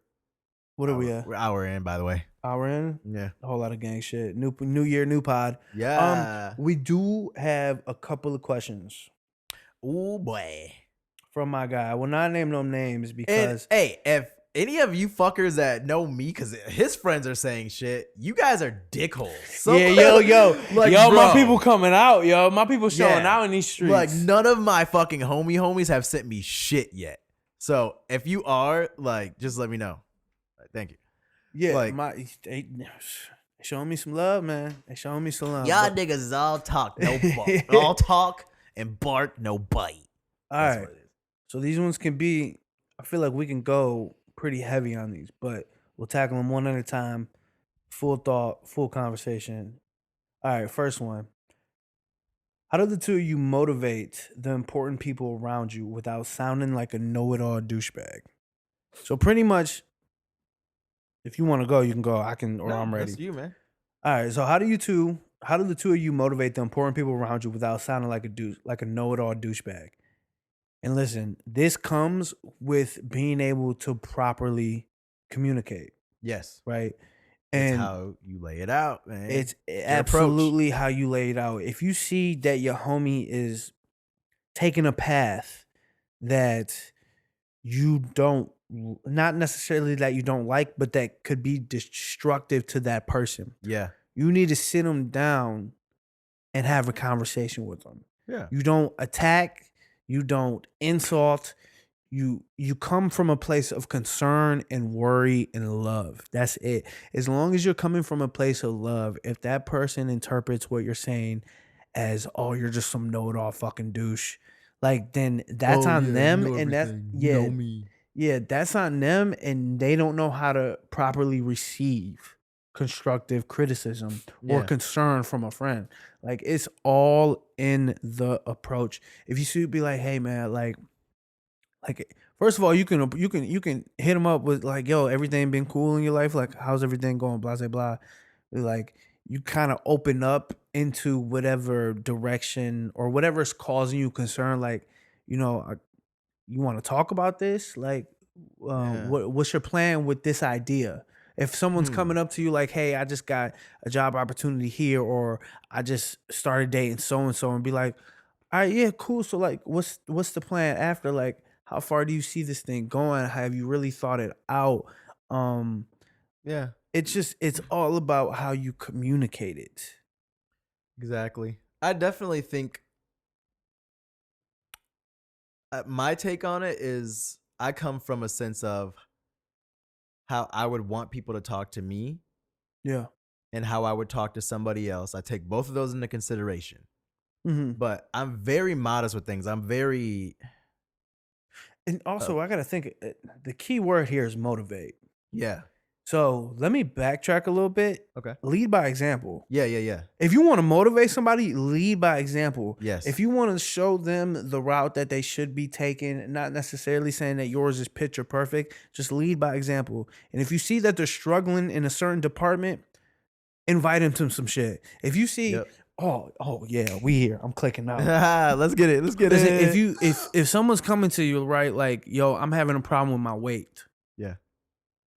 Speaker 1: what are we at?
Speaker 2: We're hour in, by the way.
Speaker 1: Hour in?
Speaker 2: Yeah.
Speaker 1: A whole lot of gang shit. New year, new pod.
Speaker 2: Yeah.
Speaker 1: We do have a couple of questions
Speaker 2: Oh boy.
Speaker 1: from my guy. I will not name no names
Speaker 2: And
Speaker 1: because
Speaker 2: hey, if any of you fuckers that know me, because his friends are saying shit, you guys are dickholes. So,
Speaker 1: yo,
Speaker 2: like,
Speaker 1: my
Speaker 2: bro,
Speaker 1: people coming out, yo. My people showing
Speaker 2: Yeah.
Speaker 1: out in these streets.
Speaker 2: like none of my fucking homies have sent me shit yet. So if you are, like, just let me know. Thank you.
Speaker 1: yeah,
Speaker 2: like-
Speaker 1: they showing me some love, man. They showing me some love.
Speaker 4: Y'all
Speaker 1: but-
Speaker 4: niggas is all talk, no bark. All talk and bark, no bite.
Speaker 1: all
Speaker 2: That's
Speaker 1: right.
Speaker 2: what it is.
Speaker 1: So these ones can be, I feel like we can go pretty heavy on these, but we'll tackle them one at a time. Full thought, full conversation. All right, first one. How do the two of you motivate the important people around you without sounding like a know-it-all douchebag? So pretty much, if you want to go, you can go. I can, or
Speaker 2: No,
Speaker 1: I'm ready.
Speaker 2: That's you, man.
Speaker 1: All right. So how do the two of you motivate the important people around you without sounding like a know-it-all douchebag? And listen, this comes with being able to properly communicate,
Speaker 2: Yes.
Speaker 1: right?
Speaker 2: It's
Speaker 1: And
Speaker 2: how you lay it out, man.
Speaker 1: it's
Speaker 2: approach.
Speaker 1: absolutely how you lay it out. If you see that your homie is taking a path that you don't, not necessarily that you don't like, but that could be destructive to that person,
Speaker 2: Yeah.
Speaker 1: you need to sit them down and have a conversation with them.
Speaker 2: Yeah.
Speaker 1: You don't attack, you don't insult. You come from a place of concern and worry and love. That's it. As long as you're coming from a place of love, if that person interprets what you're saying as, oh, you're just some know-it-all fucking douche, like, then that's on them, and that's yeah, that's on them, and they don't know how to properly receive constructive criticism or
Speaker 2: Yeah.
Speaker 1: concern from a friend. Like, it's all in the approach. If you should be like, hey man, like first of all, you can hit them up with like, yo, everything been cool in your life? Like, how's everything going? Blah blah blah. Like, you kind of open up into whatever direction or whatever's causing you concern. Like, you know, you want to talk about this? Like,
Speaker 2: Yeah.
Speaker 1: what's your plan with this idea? If someone's
Speaker 2: Hmm.
Speaker 1: coming up to you like, hey, I just got a job opportunity here, or I just started dating so and so, and be like, all right, yeah, cool. So like, what's the plan after? Like, how far do you see this thing going? Have you really thought it out?
Speaker 2: Yeah.
Speaker 1: It's all about how you communicate it.
Speaker 2: Exactly. I definitely think my take on it is I come from a sense of how I would want people to talk to me
Speaker 1: Yeah.
Speaker 2: and how I would talk to somebody else. I take both of those into consideration.
Speaker 1: Mm-hmm.
Speaker 2: But I'm very modest with things. I'm very
Speaker 1: And also, I gotta think. The key word here is motivate.
Speaker 2: yeah.
Speaker 1: So let me backtrack a little bit.
Speaker 2: Okay.
Speaker 1: Lead by example.
Speaker 2: Yeah.
Speaker 1: If you want to motivate somebody, lead by example.
Speaker 2: Yes.
Speaker 1: If you want to show them the route that they should be taking, not necessarily saying that yours is picture perfect, just lead by example. And if you see that they're struggling in a certain department, invite them to some shit. If you see,
Speaker 2: Yep.
Speaker 1: oh yeah, we here. I'm clicking out.
Speaker 2: Let's get it. Let's get
Speaker 1: Listen,
Speaker 2: it.
Speaker 1: if someone's coming to you, right, like, yo, I'm having a problem with my weight.
Speaker 2: Yeah.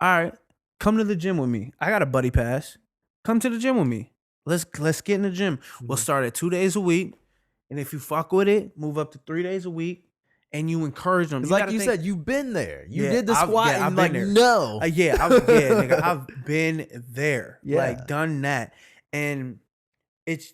Speaker 1: All right, come to the gym with me. I got a buddy pass. Come to the gym with me. Let's get in the gym. We'll start at 2 days a week, and if you fuck with it, move up to 3 days a week, and you encourage them.
Speaker 2: It's like you said, you've been there. You
Speaker 1: Yeah,
Speaker 2: did the squat
Speaker 1: I've
Speaker 2: and
Speaker 1: been
Speaker 2: like
Speaker 1: there.
Speaker 2: no.
Speaker 1: Nigga, I've been there.
Speaker 2: Yeah.
Speaker 1: Like, done that, and it's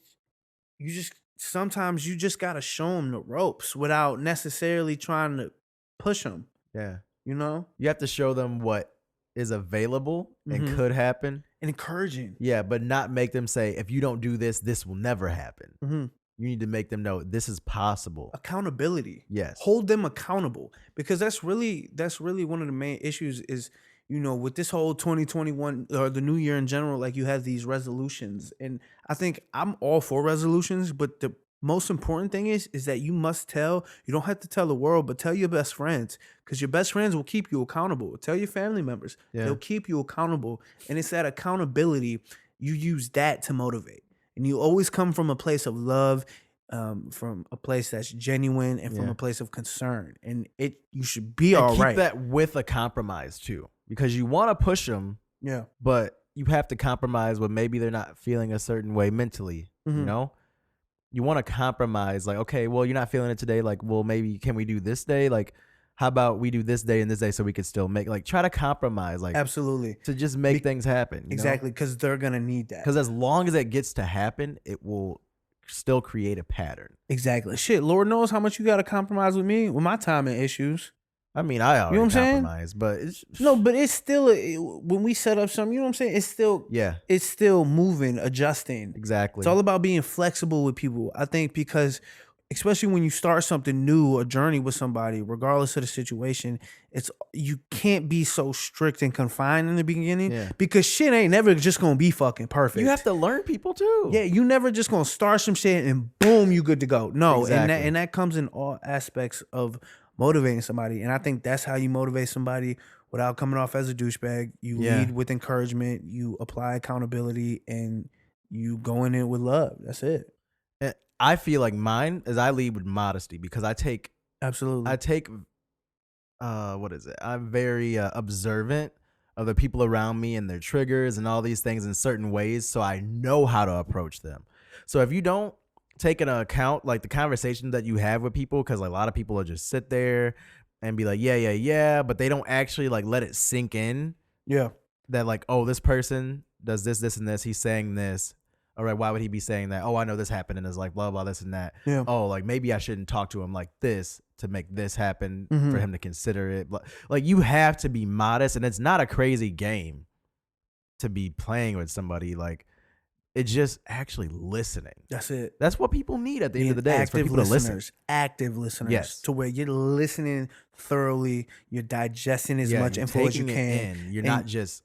Speaker 1: sometimes you just gotta show them the ropes without necessarily trying to push them.
Speaker 2: Yeah.
Speaker 1: You know,
Speaker 2: You have to show them what is available and
Speaker 1: Mhm.
Speaker 2: could happen.
Speaker 1: and encouraging.
Speaker 2: Yeah, but not make them say, if you don't do this, this will never happen.
Speaker 1: Mm-hmm.
Speaker 2: You need to make them know this is possible.
Speaker 1: Accountability.
Speaker 2: Yes.
Speaker 1: Hold them accountable, because that's really one of the main issues is, you know, with this whole 2021 or the new year in general, like, you have these resolutions, and I think I'm all for resolutions, but the most important thing is that you don't have to tell the world, but tell your best friends, because your best friends will keep you accountable. Tell your family members.
Speaker 2: Yeah.
Speaker 1: They'll keep you accountable, and it's that accountability. You use that to motivate. and you always come from a place of love, from a place that's genuine, and from
Speaker 2: Yeah.
Speaker 1: a place of concern, and you should be
Speaker 2: And
Speaker 1: all
Speaker 2: keep
Speaker 1: right.
Speaker 2: that with a compromise too, because you want to push them,
Speaker 1: Yeah.
Speaker 2: but you have to compromise when maybe they're not feeling a certain way mentally.
Speaker 1: Mhm.
Speaker 2: You know, you want to compromise. Like, okay, well, you're not feeling it today. Like, well, maybe can we do this day? Like, how about we do this day and this day so we could still make, like, try to compromise, like,
Speaker 1: Absolutely.
Speaker 2: to just make things happen.
Speaker 1: Exactly, because they're gonna need that.
Speaker 2: Because as long as it gets to happen, it will still create a pattern.
Speaker 1: Exactly. Shit, Lord knows how much you got to compromise with me with my timing issues.
Speaker 2: I mean, I already
Speaker 1: what I'm saying?
Speaker 2: compromise, but it's
Speaker 1: No, but it's still when we set up something. You know what I'm saying? It's still moving, adjusting.
Speaker 2: Exactly.
Speaker 1: It's all about being flexible with people. I think because especially when you start something new, a journey with somebody, regardless of the situation, you can't be so strict and confined in the beginning because shit ain't never just gonna be fucking perfect.
Speaker 2: You have to learn people too.
Speaker 1: Yeah, you never just gonna start some shit and boom, you good to go. No,
Speaker 2: Exactly.
Speaker 1: and that comes in all aspects of motivating somebody. And I think that's how you motivate somebody without coming off as a douchebag. You lead with encouragement, you apply accountability, and you go in it with love. That's it.
Speaker 2: And I feel like mine is I lead with modesty because I take what is it? I'm very observant of the people around me and their triggers and all these things in certain ways, so I know how to approach them. So if you don't take into account like the conversation that you have with people, because like, a lot of people will just sit there and be like, yeah, but they don't actually like let it sink in.
Speaker 1: Yeah.
Speaker 2: That like, oh, this person does this, and this. He's saying this. All right, why would he be saying that? Oh, I know this happened and it's like blah, blah, this and that.
Speaker 1: Yeah.
Speaker 2: Oh, like maybe I shouldn't talk to him like this to make this happen for him to consider it. Like you have to be modest, and it's not a crazy game to be playing with somebody. Like it's just actually listening.
Speaker 1: That's it.
Speaker 2: That's what people need at the end of the day. It's for
Speaker 1: Active
Speaker 2: people to listen.
Speaker 1: listeners. Active listeners.
Speaker 2: Yes.
Speaker 1: To where you're listening thoroughly, you're digesting as much
Speaker 2: you're
Speaker 1: info as you
Speaker 2: taking
Speaker 1: can.
Speaker 2: it in. You're not just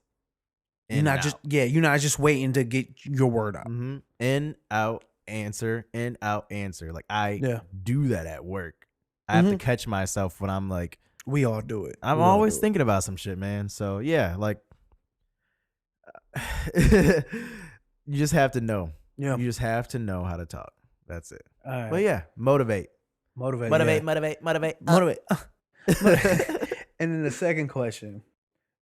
Speaker 1: You're not just waiting to get your word out.
Speaker 2: Mm-hmm. In, out, answer, in, out, answer. Like I do that at work. I have to catch myself when I'm like,
Speaker 1: we all do it.
Speaker 2: I'm always thinking about some shit, man. So yeah, like you just have to know.
Speaker 1: Yeah.
Speaker 2: You just have to know how to talk. That's it.
Speaker 1: All right.
Speaker 2: But yeah, motivate.
Speaker 1: Motivate.
Speaker 2: Motivate.
Speaker 1: And then the second question.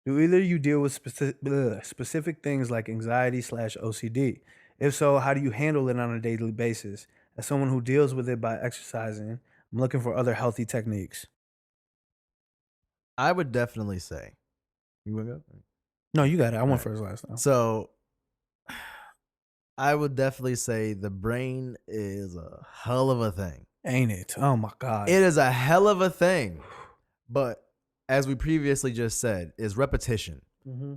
Speaker 1: Do either of you deal with specific things like anxiety/OCD? If so, how do you handle it on a daily basis? As someone who deals with it by exercising, I'm looking for other healthy techniques.
Speaker 2: I would definitely say. You want to go?
Speaker 1: No, you got it. I went
Speaker 2: right.
Speaker 1: first last time.
Speaker 2: So I would definitely say the brain is a hell of a thing.
Speaker 1: Ain't it? Oh my God.
Speaker 2: It is a hell of a thing. But as we previously just said, is repetition.
Speaker 1: Mm-hmm.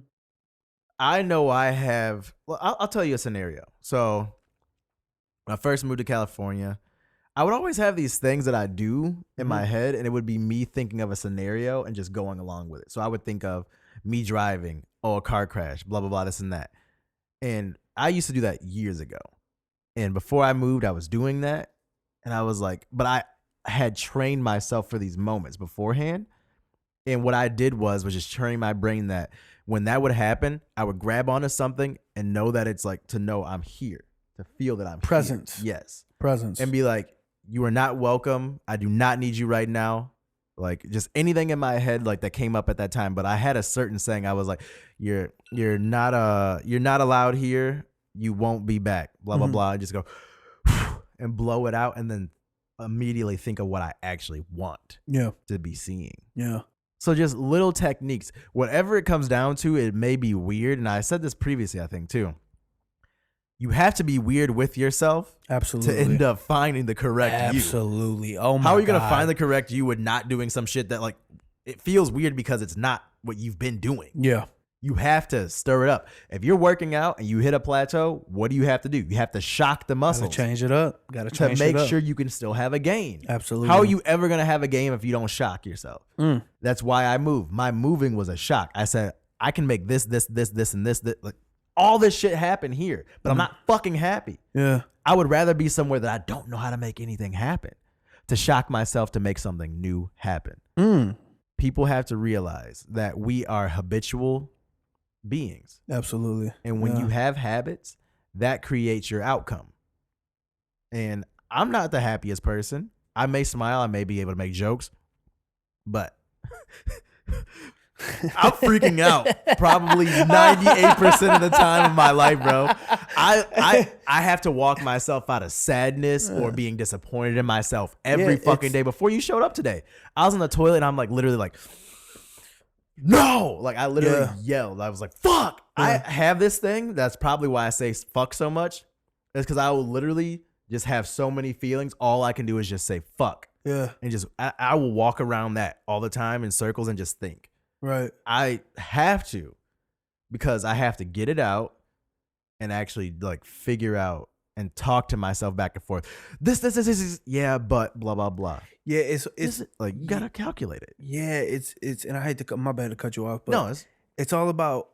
Speaker 2: I know I have, well, I'll tell you a scenario. So when I first moved to California, I would always have these things that I do in my head, and it would be me thinking of a scenario and just going along with it. So I would think of me driving, oh, a car crash, blah, blah, blah, this and that. And I used to do that years ago. And before I moved, I was doing that. And I was like, but I had trained myself for these moments beforehand. And what I did was just train my brain that when that would happen, I would grab onto something and know that it's like to know I'm here, to feel that I'm
Speaker 1: Presence.
Speaker 2: here. Yes.
Speaker 1: Presence.
Speaker 2: And be like, you are not welcome. I do not need you right now. Like just anything in my head like that came up at that time. But I had a certain saying. I was like, you're not allowed here. You won't be back. Blah, blah, blah. I just go and blow it out and then immediately think of what I actually want to be seeing.
Speaker 1: Yeah.
Speaker 2: So just little techniques, whatever it comes down to, it may be weird. And I said this previously, I think too. You have to be weird with yourself
Speaker 1: Absolutely.
Speaker 2: to end up finding the correct you.
Speaker 1: Absolutely. Oh my God.
Speaker 2: How are you going to find the correct you with not doing some shit that like, it feels weird because it's not what you've been doing.
Speaker 1: Yeah.
Speaker 2: You have to stir it up. If you're working out and you hit a plateau, what do you have to do? You have to shock the muscles.
Speaker 1: Gotta change it up. Gotta change
Speaker 2: to
Speaker 1: it
Speaker 2: make
Speaker 1: up.
Speaker 2: sure you can still have a gain.
Speaker 1: Absolutely.
Speaker 2: How are you ever going to have a game if you don't shock yourself? That's why I moved. My moving was a shock. I said, I can make this, and this. Like, all this shit happen here, but I'm not fucking happy.
Speaker 1: Yeah.
Speaker 2: I would rather be somewhere that I don't know how to make anything happen, to shock myself to make something new happen. People have to realize that we are habitual beings.
Speaker 1: Absolutely.
Speaker 2: And when you have habits, that creates your outcome. And I'm not the happiest person. I may smile, I may be able to make jokes, but I'm freaking out probably 98% of the time of my life, bro. I have to walk myself out of sadness or being disappointed in myself every fucking day. Before you showed up today, I was in the toilet and I'm like literally like, no, like I literally yelled. I was like, fuck. I have this thing. That's probably why I say fuck so much. It's because I will literally just have so many feelings. All I can do is just say fuck.
Speaker 1: Yeah.
Speaker 2: And just, I will walk around that all the time in circles and just think.
Speaker 1: Right.
Speaker 2: I have to, because I have to get it out and actually like figure out and talk to myself back and forth. This is, yeah, but blah, blah, blah.
Speaker 1: Yeah. It's
Speaker 2: like, you got to calculate it.
Speaker 1: Yeah. It's, and I hate to, my bad to cut you off, but
Speaker 2: No,
Speaker 1: it's all about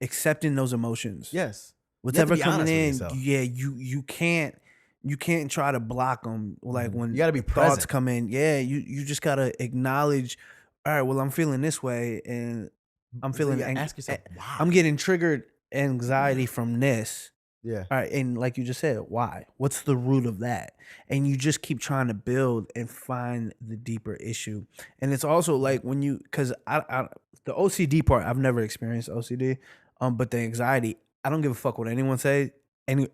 Speaker 1: accepting those emotions.
Speaker 2: yes.
Speaker 1: Whatever coming in, you can't try to block them. Like when
Speaker 2: you got to be
Speaker 1: thoughts
Speaker 2: present.
Speaker 1: come in, you just gotta acknowledge. All right, well, I'm feeling this way, and I'm feeling.
Speaker 2: Ask yourself, why?
Speaker 1: I'm getting triggered anxiety from this.
Speaker 2: Yeah.
Speaker 1: All right, and like you just said, why? What's the root of that? And you just keep trying to build and find the deeper issue. And it's also like when you, because I the OCD part, I've never experienced OCD, but the anxiety, I don't give a fuck what anyone say.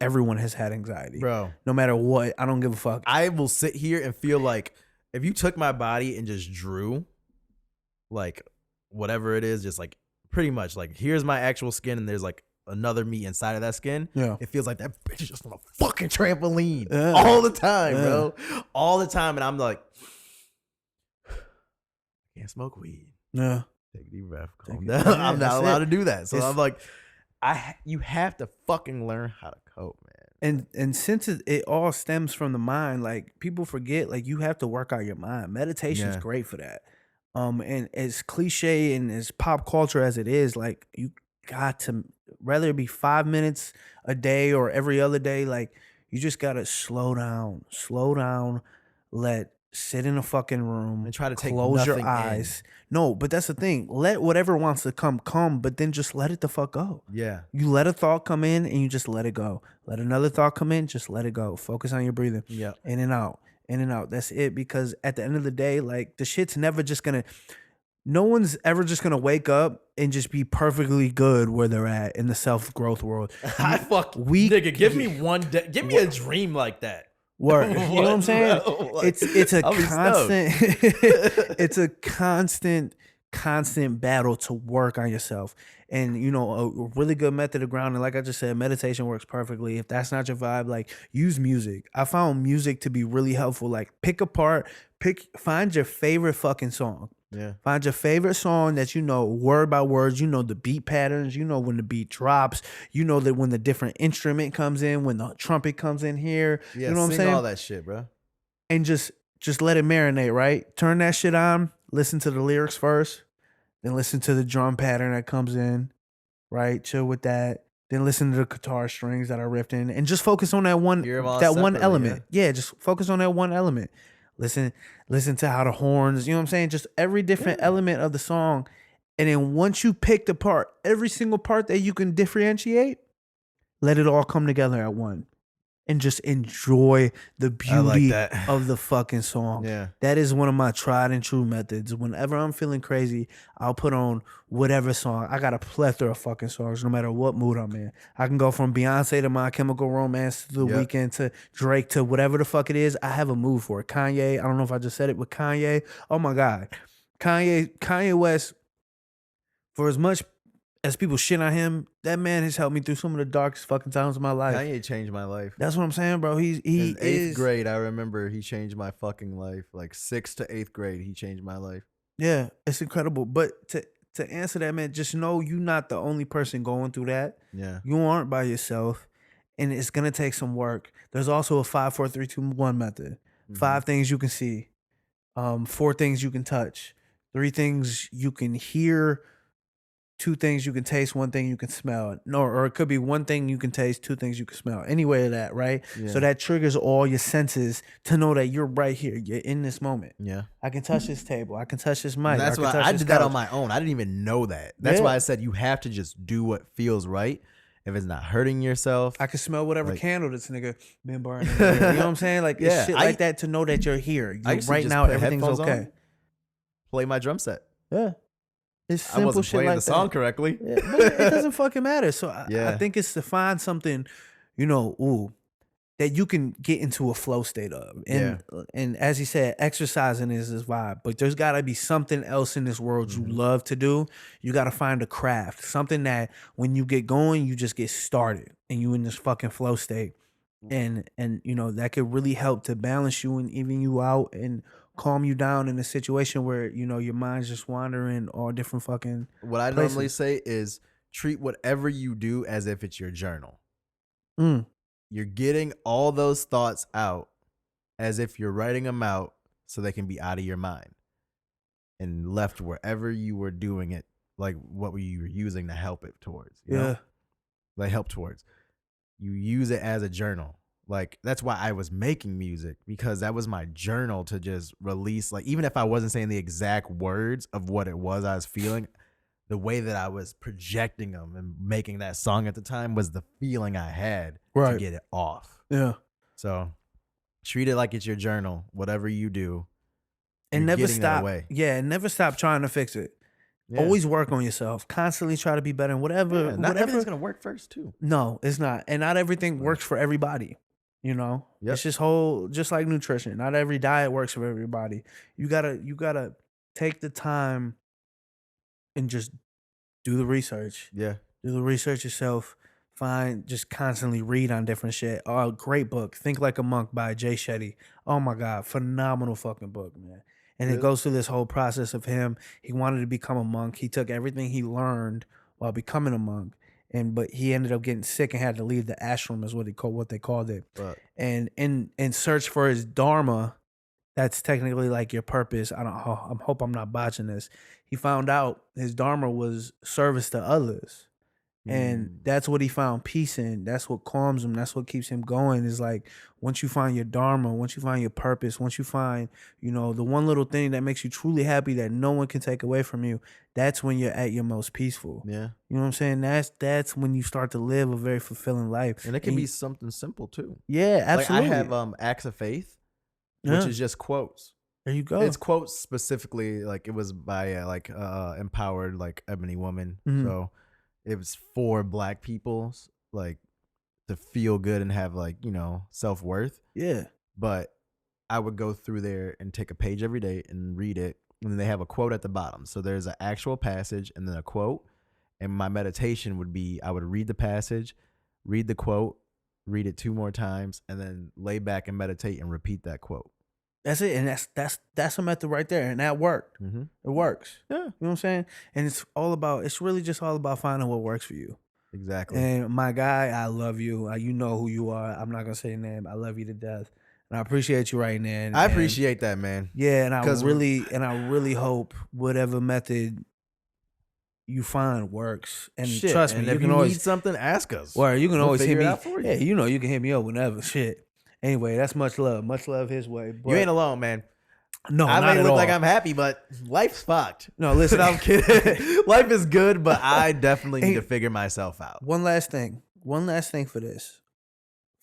Speaker 1: Everyone has had anxiety,
Speaker 2: Bro.
Speaker 1: No matter what, I don't give a fuck.
Speaker 2: I will sit here and feel like if you took my body and just drew, like whatever it is, just like pretty much like here's my actual skin and there's like another me inside of that skin.
Speaker 1: Yeah.
Speaker 2: It feels like that bitch is just on a fucking trampoline all the time, bro. All the time. And I'm like, can't smoke weed.
Speaker 1: Yeah.
Speaker 2: Take a deep breath. Calm down. I'm not allowed to do that. So I'm like, you have to fucking learn how to cope, man.
Speaker 1: And since it all stems from the mind, like people forget, like you have to work out your mind. Meditation is great for that. And as cliche and as pop culture as it is, like you got to, whether it be 5 minutes a day or every other day, like you just gotta slow down, sit in a fucking room
Speaker 2: and try to
Speaker 1: close your eyes. No, but that's the thing. Let whatever wants to come, but then just let it the fuck go.
Speaker 2: Yeah.
Speaker 1: You let a thought come in and you just let it go. Let another thought come in, just let it go. Focus on your breathing.
Speaker 2: Yeah.
Speaker 1: In and out. That's it. Because at the end of the day, like the shit's never just gonna, no one's ever just gonna wake up and just be perfectly good where they're at in the self-growth world.
Speaker 2: Nigga, give me one day, give me a dream like that.
Speaker 1: Word. You know what I'm saying?
Speaker 2: Like,
Speaker 1: it's a
Speaker 2: I'll be
Speaker 1: constant it's a constant battle to work on yourself. And you know, a really good method of grounding, like I just said, meditation works perfectly. If that's not your vibe, like use music. I found music to be really helpful. Like find your favorite fucking song.
Speaker 2: Yeah.
Speaker 1: Find your favorite song that you know word by word, you know the beat patterns, you know when the beat drops, you know that when the different instrument comes in, when the trumpet comes in here,
Speaker 2: Yeah,
Speaker 1: you know what I'm saying?
Speaker 2: All that shit, bro.
Speaker 1: And just let it marinate, right? Turn that shit on, listen to the lyrics first, then listen to the drum pattern that comes in, right? Chill with that. Then listen to the guitar strings that are riffed in, and just focus on that one element. Yeah, just focus on that one element. Listen to how the horns, you know what I'm saying? Just every different element of the song. And then once you picked apart every single part that you can differentiate, let it all come together at one. And just enjoy the beauty of the fucking song.
Speaker 2: Yeah.
Speaker 1: That is one of my tried and true methods. Whenever I'm feeling crazy, I'll put on whatever song. I got a plethora of fucking songs no matter what mood I'm in. I can go from Beyonce to My Chemical Romance to The Weeknd to Drake to whatever the fuck it is. I have a mood for it. Kanye, I don't know if I just said it, but Kanye, oh my God. Kanye West, for as much as people shit on him, that man has helped me through some of the darkest fucking times of my life.
Speaker 2: Kanye changed my life.
Speaker 1: That's what I'm saying, bro. In
Speaker 2: 8th grade, I remember he changed my fucking life. Like 6th to 8th grade, he changed my life.
Speaker 1: Yeah, it's incredible. But to answer that, man, just know you're not the only person going through that.
Speaker 2: Yeah.
Speaker 1: You aren't by yourself, and it's gonna take some work. There's also a 5, 4, 3, 2, 1 method. 5 things you can see, 4 things you can touch, 3 things you can hear, 2 things you can taste, 1 thing you can smell. No, or it could be 1 thing you can taste, 2 things you can smell. Any way of that, right?
Speaker 2: Yeah.
Speaker 1: So that triggers all your senses to know that you're right here. You're in this moment.
Speaker 2: Yeah.
Speaker 1: I can touch this table. I can touch this mic.
Speaker 2: That's why I did that on my own. I didn't even know that. That's why I said you have to just do what feels right. if it's not hurting yourself.
Speaker 1: I can smell whatever
Speaker 2: Like-
Speaker 1: candle this nigga been burning. You know what I'm saying? Like it's
Speaker 2: Yeah,
Speaker 1: shit like that to know that you're here.
Speaker 2: I used to
Speaker 1: Right
Speaker 2: just
Speaker 1: now,
Speaker 2: put
Speaker 1: everything's
Speaker 2: headphones
Speaker 1: okay.
Speaker 2: on, play my drum set.
Speaker 1: Yeah, it's
Speaker 2: I
Speaker 1: simple
Speaker 2: wasn't
Speaker 1: shit
Speaker 2: playing
Speaker 1: like
Speaker 2: the song
Speaker 1: that.
Speaker 2: correctly.
Speaker 1: Yeah, but it doesn't fucking matter. So I
Speaker 2: Yeah.
Speaker 1: think it's to find something, that you can get into a flow state of. And as he said, exercising is his vibe. But there's got to be something else in this world you love to do. You got to find a craft, something that when you get going, you just get started and you in this fucking flow state. And that could really help to balance you and even you out and calm you down in a situation where your mind's just wandering all different fucking
Speaker 2: What I
Speaker 1: places.
Speaker 2: normally say is treat whatever you do as if it's your journal. You're getting all those thoughts out as if you're writing them out so they can be out of your mind and left wherever you were doing it, like what were you using to help it towards, you know? Like help towards. You use it as a journal. Like that's why I was making music, because that was my journal to just release. Like even if I wasn't saying the exact words of what it was I was feeling, the way that I was projecting them and making that song at the time was the feeling I had to get it off.
Speaker 1: Yeah.
Speaker 2: So treat it like it's your journal, whatever you do.
Speaker 1: And
Speaker 2: you're
Speaker 1: never
Speaker 2: getting it
Speaker 1: stop.
Speaker 2: away.
Speaker 1: Yeah, never stop trying to fix it.
Speaker 2: Yeah.
Speaker 1: Always work on yourself. Constantly try to be better. And whatever.
Speaker 2: Yeah, not
Speaker 1: whatever.
Speaker 2: everything's gonna work first too.
Speaker 1: No, it's not. And not everything works for everybody.
Speaker 2: Yep.
Speaker 1: It's just like nutrition. Not every diet works for everybody. You gotta take the time and just do the research.
Speaker 2: Yeah.
Speaker 1: Do the research yourself. Just constantly read on different shit. Oh, great book. Think Like a Monk by Jay Shetty. Oh my God. Phenomenal fucking book, man. And it goes through this whole process of him. He wanted to become a monk. He took everything he learned while becoming a monk. But he ended up getting sick and had to leave the ashram, is what they called it.
Speaker 2: But
Speaker 1: And in search for his dharma, that's technically like your purpose. I hope I'm not botching this. He found out his dharma was service to others. And that's what he found peace in. That's what calms him. That's what keeps him going. Is like once you find your dharma, once you find your purpose, once you find, the one little thing that makes you truly happy that no one can take away from you, that's when you're at your most peaceful.
Speaker 2: yeah.
Speaker 1: You know what I'm saying? That's when you start to live a very fulfilling life.
Speaker 2: And it can be something simple too.
Speaker 1: Yeah, absolutely.
Speaker 2: Like I have Acts of Faith, which
Speaker 1: Yeah.
Speaker 2: is just quotes.
Speaker 1: There you go.
Speaker 2: It's quotes specifically, like it was by empowered like ebony woman.
Speaker 1: Mhm.
Speaker 2: So it was for Black people, like to feel good and have like self-worth.
Speaker 1: Yeah.
Speaker 2: But I would go through there and take a page every day and read it, and then they have a quote at the bottom. So there's an actual passage and then a quote. And my meditation would be I would read the passage, read the quote, read it 2 more times, and then lay back and meditate and repeat that quote.
Speaker 1: That's it. And that's a method right there. And that worked.
Speaker 2: Mm-hmm.
Speaker 1: It works.
Speaker 2: Yeah,
Speaker 1: You know what I'm saying? And it's really just all about finding what works for you.
Speaker 2: exactly.
Speaker 1: And my guy, I love you. You know who you are. I'm not gonna say your name. I love you to death. And I appreciate you right now.
Speaker 2: I appreciate that, man.
Speaker 1: Yeah, and I
Speaker 2: 'Cause-
Speaker 1: really hope whatever method you find works. And
Speaker 2: Shit,
Speaker 1: trust me,
Speaker 2: and
Speaker 1: you
Speaker 2: if
Speaker 1: can
Speaker 2: you
Speaker 1: always
Speaker 2: need something, ask us.
Speaker 1: Well, you can
Speaker 2: We'll
Speaker 1: always hit
Speaker 2: figure it
Speaker 1: me.
Speaker 2: out for you.
Speaker 1: Yeah, you can hit me up whenever. Shit. Anyway, that's much love. Much love his way. But
Speaker 2: You ain't alone, man.
Speaker 1: no,
Speaker 2: I
Speaker 1: not
Speaker 2: may
Speaker 1: at
Speaker 2: look
Speaker 1: all.
Speaker 2: like I'm happy, but life's fucked.
Speaker 1: No, listen.
Speaker 2: I'm kidding. Life is good, but I definitely need
Speaker 1: Hey.
Speaker 2: to figure myself out.
Speaker 1: One last thing for this.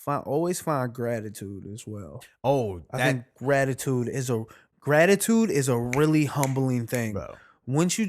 Speaker 1: Always find gratitude as well.
Speaker 2: Oh,
Speaker 1: I think gratitude is a really humbling thing.
Speaker 2: bro.
Speaker 1: Once you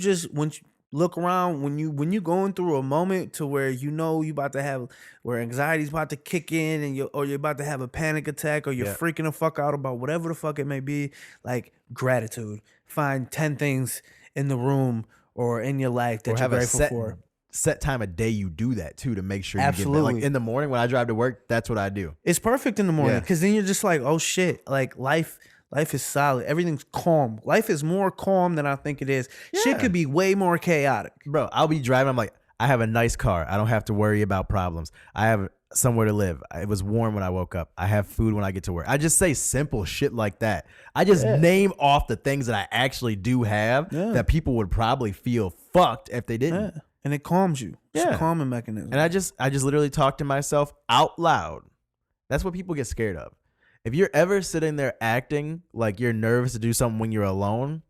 Speaker 1: look around, when you going through a moment to where you about to have where anxiety's about to kick in and you're about to have a panic attack or you're
Speaker 2: Yeah.
Speaker 1: freaking the fuck out about whatever the fuck it may be, like gratitude. Find 10 things in the room or in your life that
Speaker 2: Or
Speaker 1: you're
Speaker 2: have a
Speaker 1: grateful for.
Speaker 2: set time of day you do that too to make sure you get that.
Speaker 1: Absolutely.
Speaker 2: Like in the morning when I drive to work, that's what I do.
Speaker 1: It's perfect in the morning
Speaker 2: Yeah.
Speaker 1: because then you're just like, oh shit, like life is solid. Everything's calm. Life is more calm than I think it is.
Speaker 2: Yeah.
Speaker 1: Shit could be way more chaotic.
Speaker 2: Bro, I'll be driving. I'm like, I have a nice car. I don't have to worry about problems. I have somewhere to live. It was warm when I woke up. I have food when I get to work. I just say simple shit like that. I just name off the things that I actually do have that people would probably feel fucked if they didn't.
Speaker 1: Yeah. And it calms you. It's a
Speaker 2: Yeah.
Speaker 1: calming mechanism.
Speaker 2: And I just literally talk to myself out loud. That's what people get scared of. If you're ever sitting there acting like you're nervous to do something when you're alone,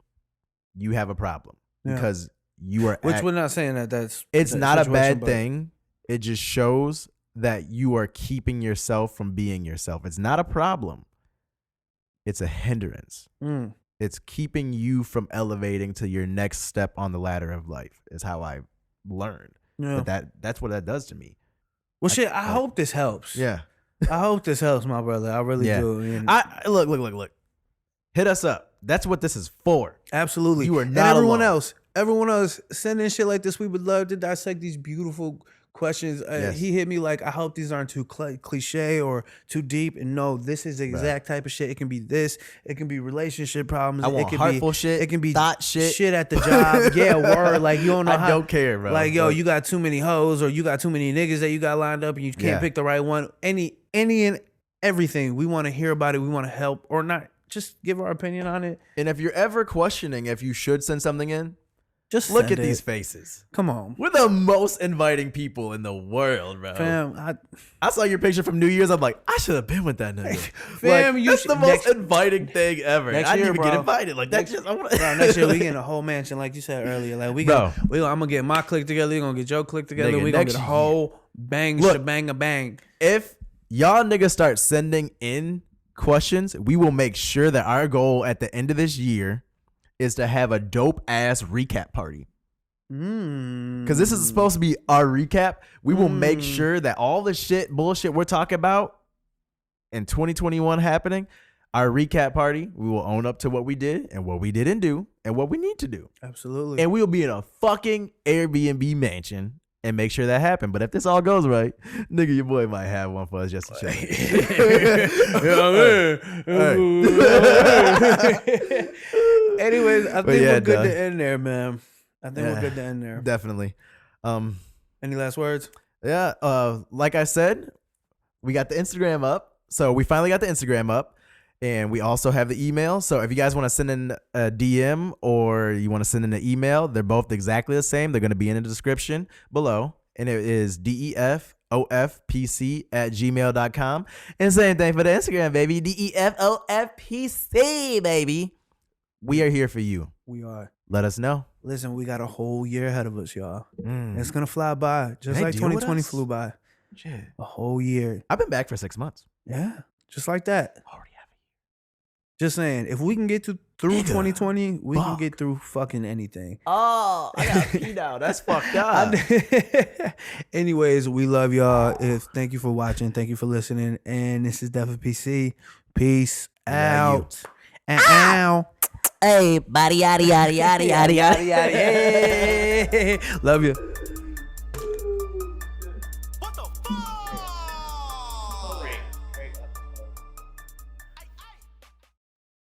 Speaker 2: you have a problem
Speaker 1: Yeah.
Speaker 2: because you are.
Speaker 1: Which we're not saying that that's
Speaker 2: It's
Speaker 1: that
Speaker 2: not a
Speaker 1: situation,
Speaker 2: bad
Speaker 1: but
Speaker 2: thing. It just shows that you are keeping yourself from being yourself. It's not a problem. It's a hindrance. It's keeping you from elevating to your next step on the ladder of life, is how I learned.
Speaker 1: Yeah.
Speaker 2: But that's what that does to me.
Speaker 1: Well, shit, I hope this helps.
Speaker 2: Yeah.
Speaker 1: I hope this helps, my brother. I really do. And
Speaker 2: Look. Hit us up. That's what this is for.
Speaker 1: absolutely.
Speaker 2: You are
Speaker 1: And
Speaker 2: not alone.
Speaker 1: everyone else, send in shit like this. We would love to dissect these beautiful questions.
Speaker 2: Yes.
Speaker 1: He hit me like, I hope these aren't too cliche or too deep. And no, this is the exact type of shit. It can be this. It can be relationship problems.
Speaker 2: I want
Speaker 1: it can
Speaker 2: heartful
Speaker 1: be,
Speaker 2: shit.
Speaker 1: It can be
Speaker 2: thought shit.
Speaker 1: at the job. Yeah, word. Like, you don't know
Speaker 2: I
Speaker 1: how.
Speaker 2: don't care, bro.
Speaker 1: Like, yo, you got too many hoes, or you got too many niggas that you got lined up and you can't pick the right one. Any and everything. We want to hear about it. We want to help or not. Just give our opinion on it.
Speaker 2: And if you're ever questioning if you should send something in,
Speaker 1: Just
Speaker 2: look
Speaker 1: send
Speaker 2: at
Speaker 1: it.
Speaker 2: these faces.
Speaker 1: Come on.
Speaker 2: We're the most inviting people in the world, bro.
Speaker 1: Fam,
Speaker 2: I saw your picture from New Year's. I'm like, I should have been with that nigga.
Speaker 1: Fam,
Speaker 2: like,
Speaker 1: you
Speaker 2: that's
Speaker 1: should-
Speaker 2: the most
Speaker 1: next-
Speaker 2: inviting thing ever.
Speaker 1: next
Speaker 2: I didn't
Speaker 1: year,
Speaker 2: even get
Speaker 1: bro.
Speaker 2: invited. Like that just I wanna...
Speaker 1: Bro, next year we getting a whole mansion, like you said earlier. Like I'm gonna get my clique together. You gonna get your clique together.
Speaker 2: Nigga,
Speaker 1: We gonna
Speaker 2: next
Speaker 1: get a
Speaker 2: year.
Speaker 1: whole bang, shebang, a bang.
Speaker 2: If y'all niggas start sending in questions, we will make sure that our goal at the end of this year is to have a dope ass recap party. Because this is supposed to be our recap. We will make sure that all the bullshit we're talking about in 2021 happening, our recap party, we will own up to what we did and what we didn't do and what we need to do.
Speaker 1: Absolutely.
Speaker 2: And we will be in a fucking Airbnb mansion and make sure that happened. But if this all goes right, nigga, your boy might have one for us just to chill.
Speaker 1: Anyways, I think
Speaker 2: yeah,
Speaker 1: we're good
Speaker 2: dog.
Speaker 1: to end there, man. I think we're good to end there.
Speaker 2: Definitely.
Speaker 1: Any last words?
Speaker 2: Yeah, like I said, we got the Instagram up. So we finally got the Instagram up. And we also have the email. So if you guys want to send in a DM or you want to send in an email, they're both exactly the same. They're going to be in the description below. And it is defofpc@gmail.com. And same thing for the Instagram, baby. defofpc, baby. We are here for you.
Speaker 1: We are.
Speaker 2: Let us know.
Speaker 1: Listen, we got a whole year ahead of us, y'all.
Speaker 2: Mm.
Speaker 1: It's gonna fly by, just
Speaker 2: They
Speaker 1: like
Speaker 2: deal with
Speaker 1: 2020
Speaker 2: us?
Speaker 1: flew by.
Speaker 2: Shit.
Speaker 1: A whole year.
Speaker 2: I've been back for 6 months.
Speaker 1: Yeah, just like that.
Speaker 2: Already have
Speaker 1: Just saying, if we can get through
Speaker 2: Nigga,
Speaker 1: 2020, we can
Speaker 2: fuck.
Speaker 1: get through fucking anything.
Speaker 2: Oh, I got pee now. That's fucked up.
Speaker 1: Anyways, we love y'all. Thank you for watching. Thank you for listening. And this is Definitely PC. Peace out. And ow.
Speaker 4: Hey, body, yaddy, yaddy, yaddy, yaddy, yaddy, yaddy.
Speaker 1: Love you.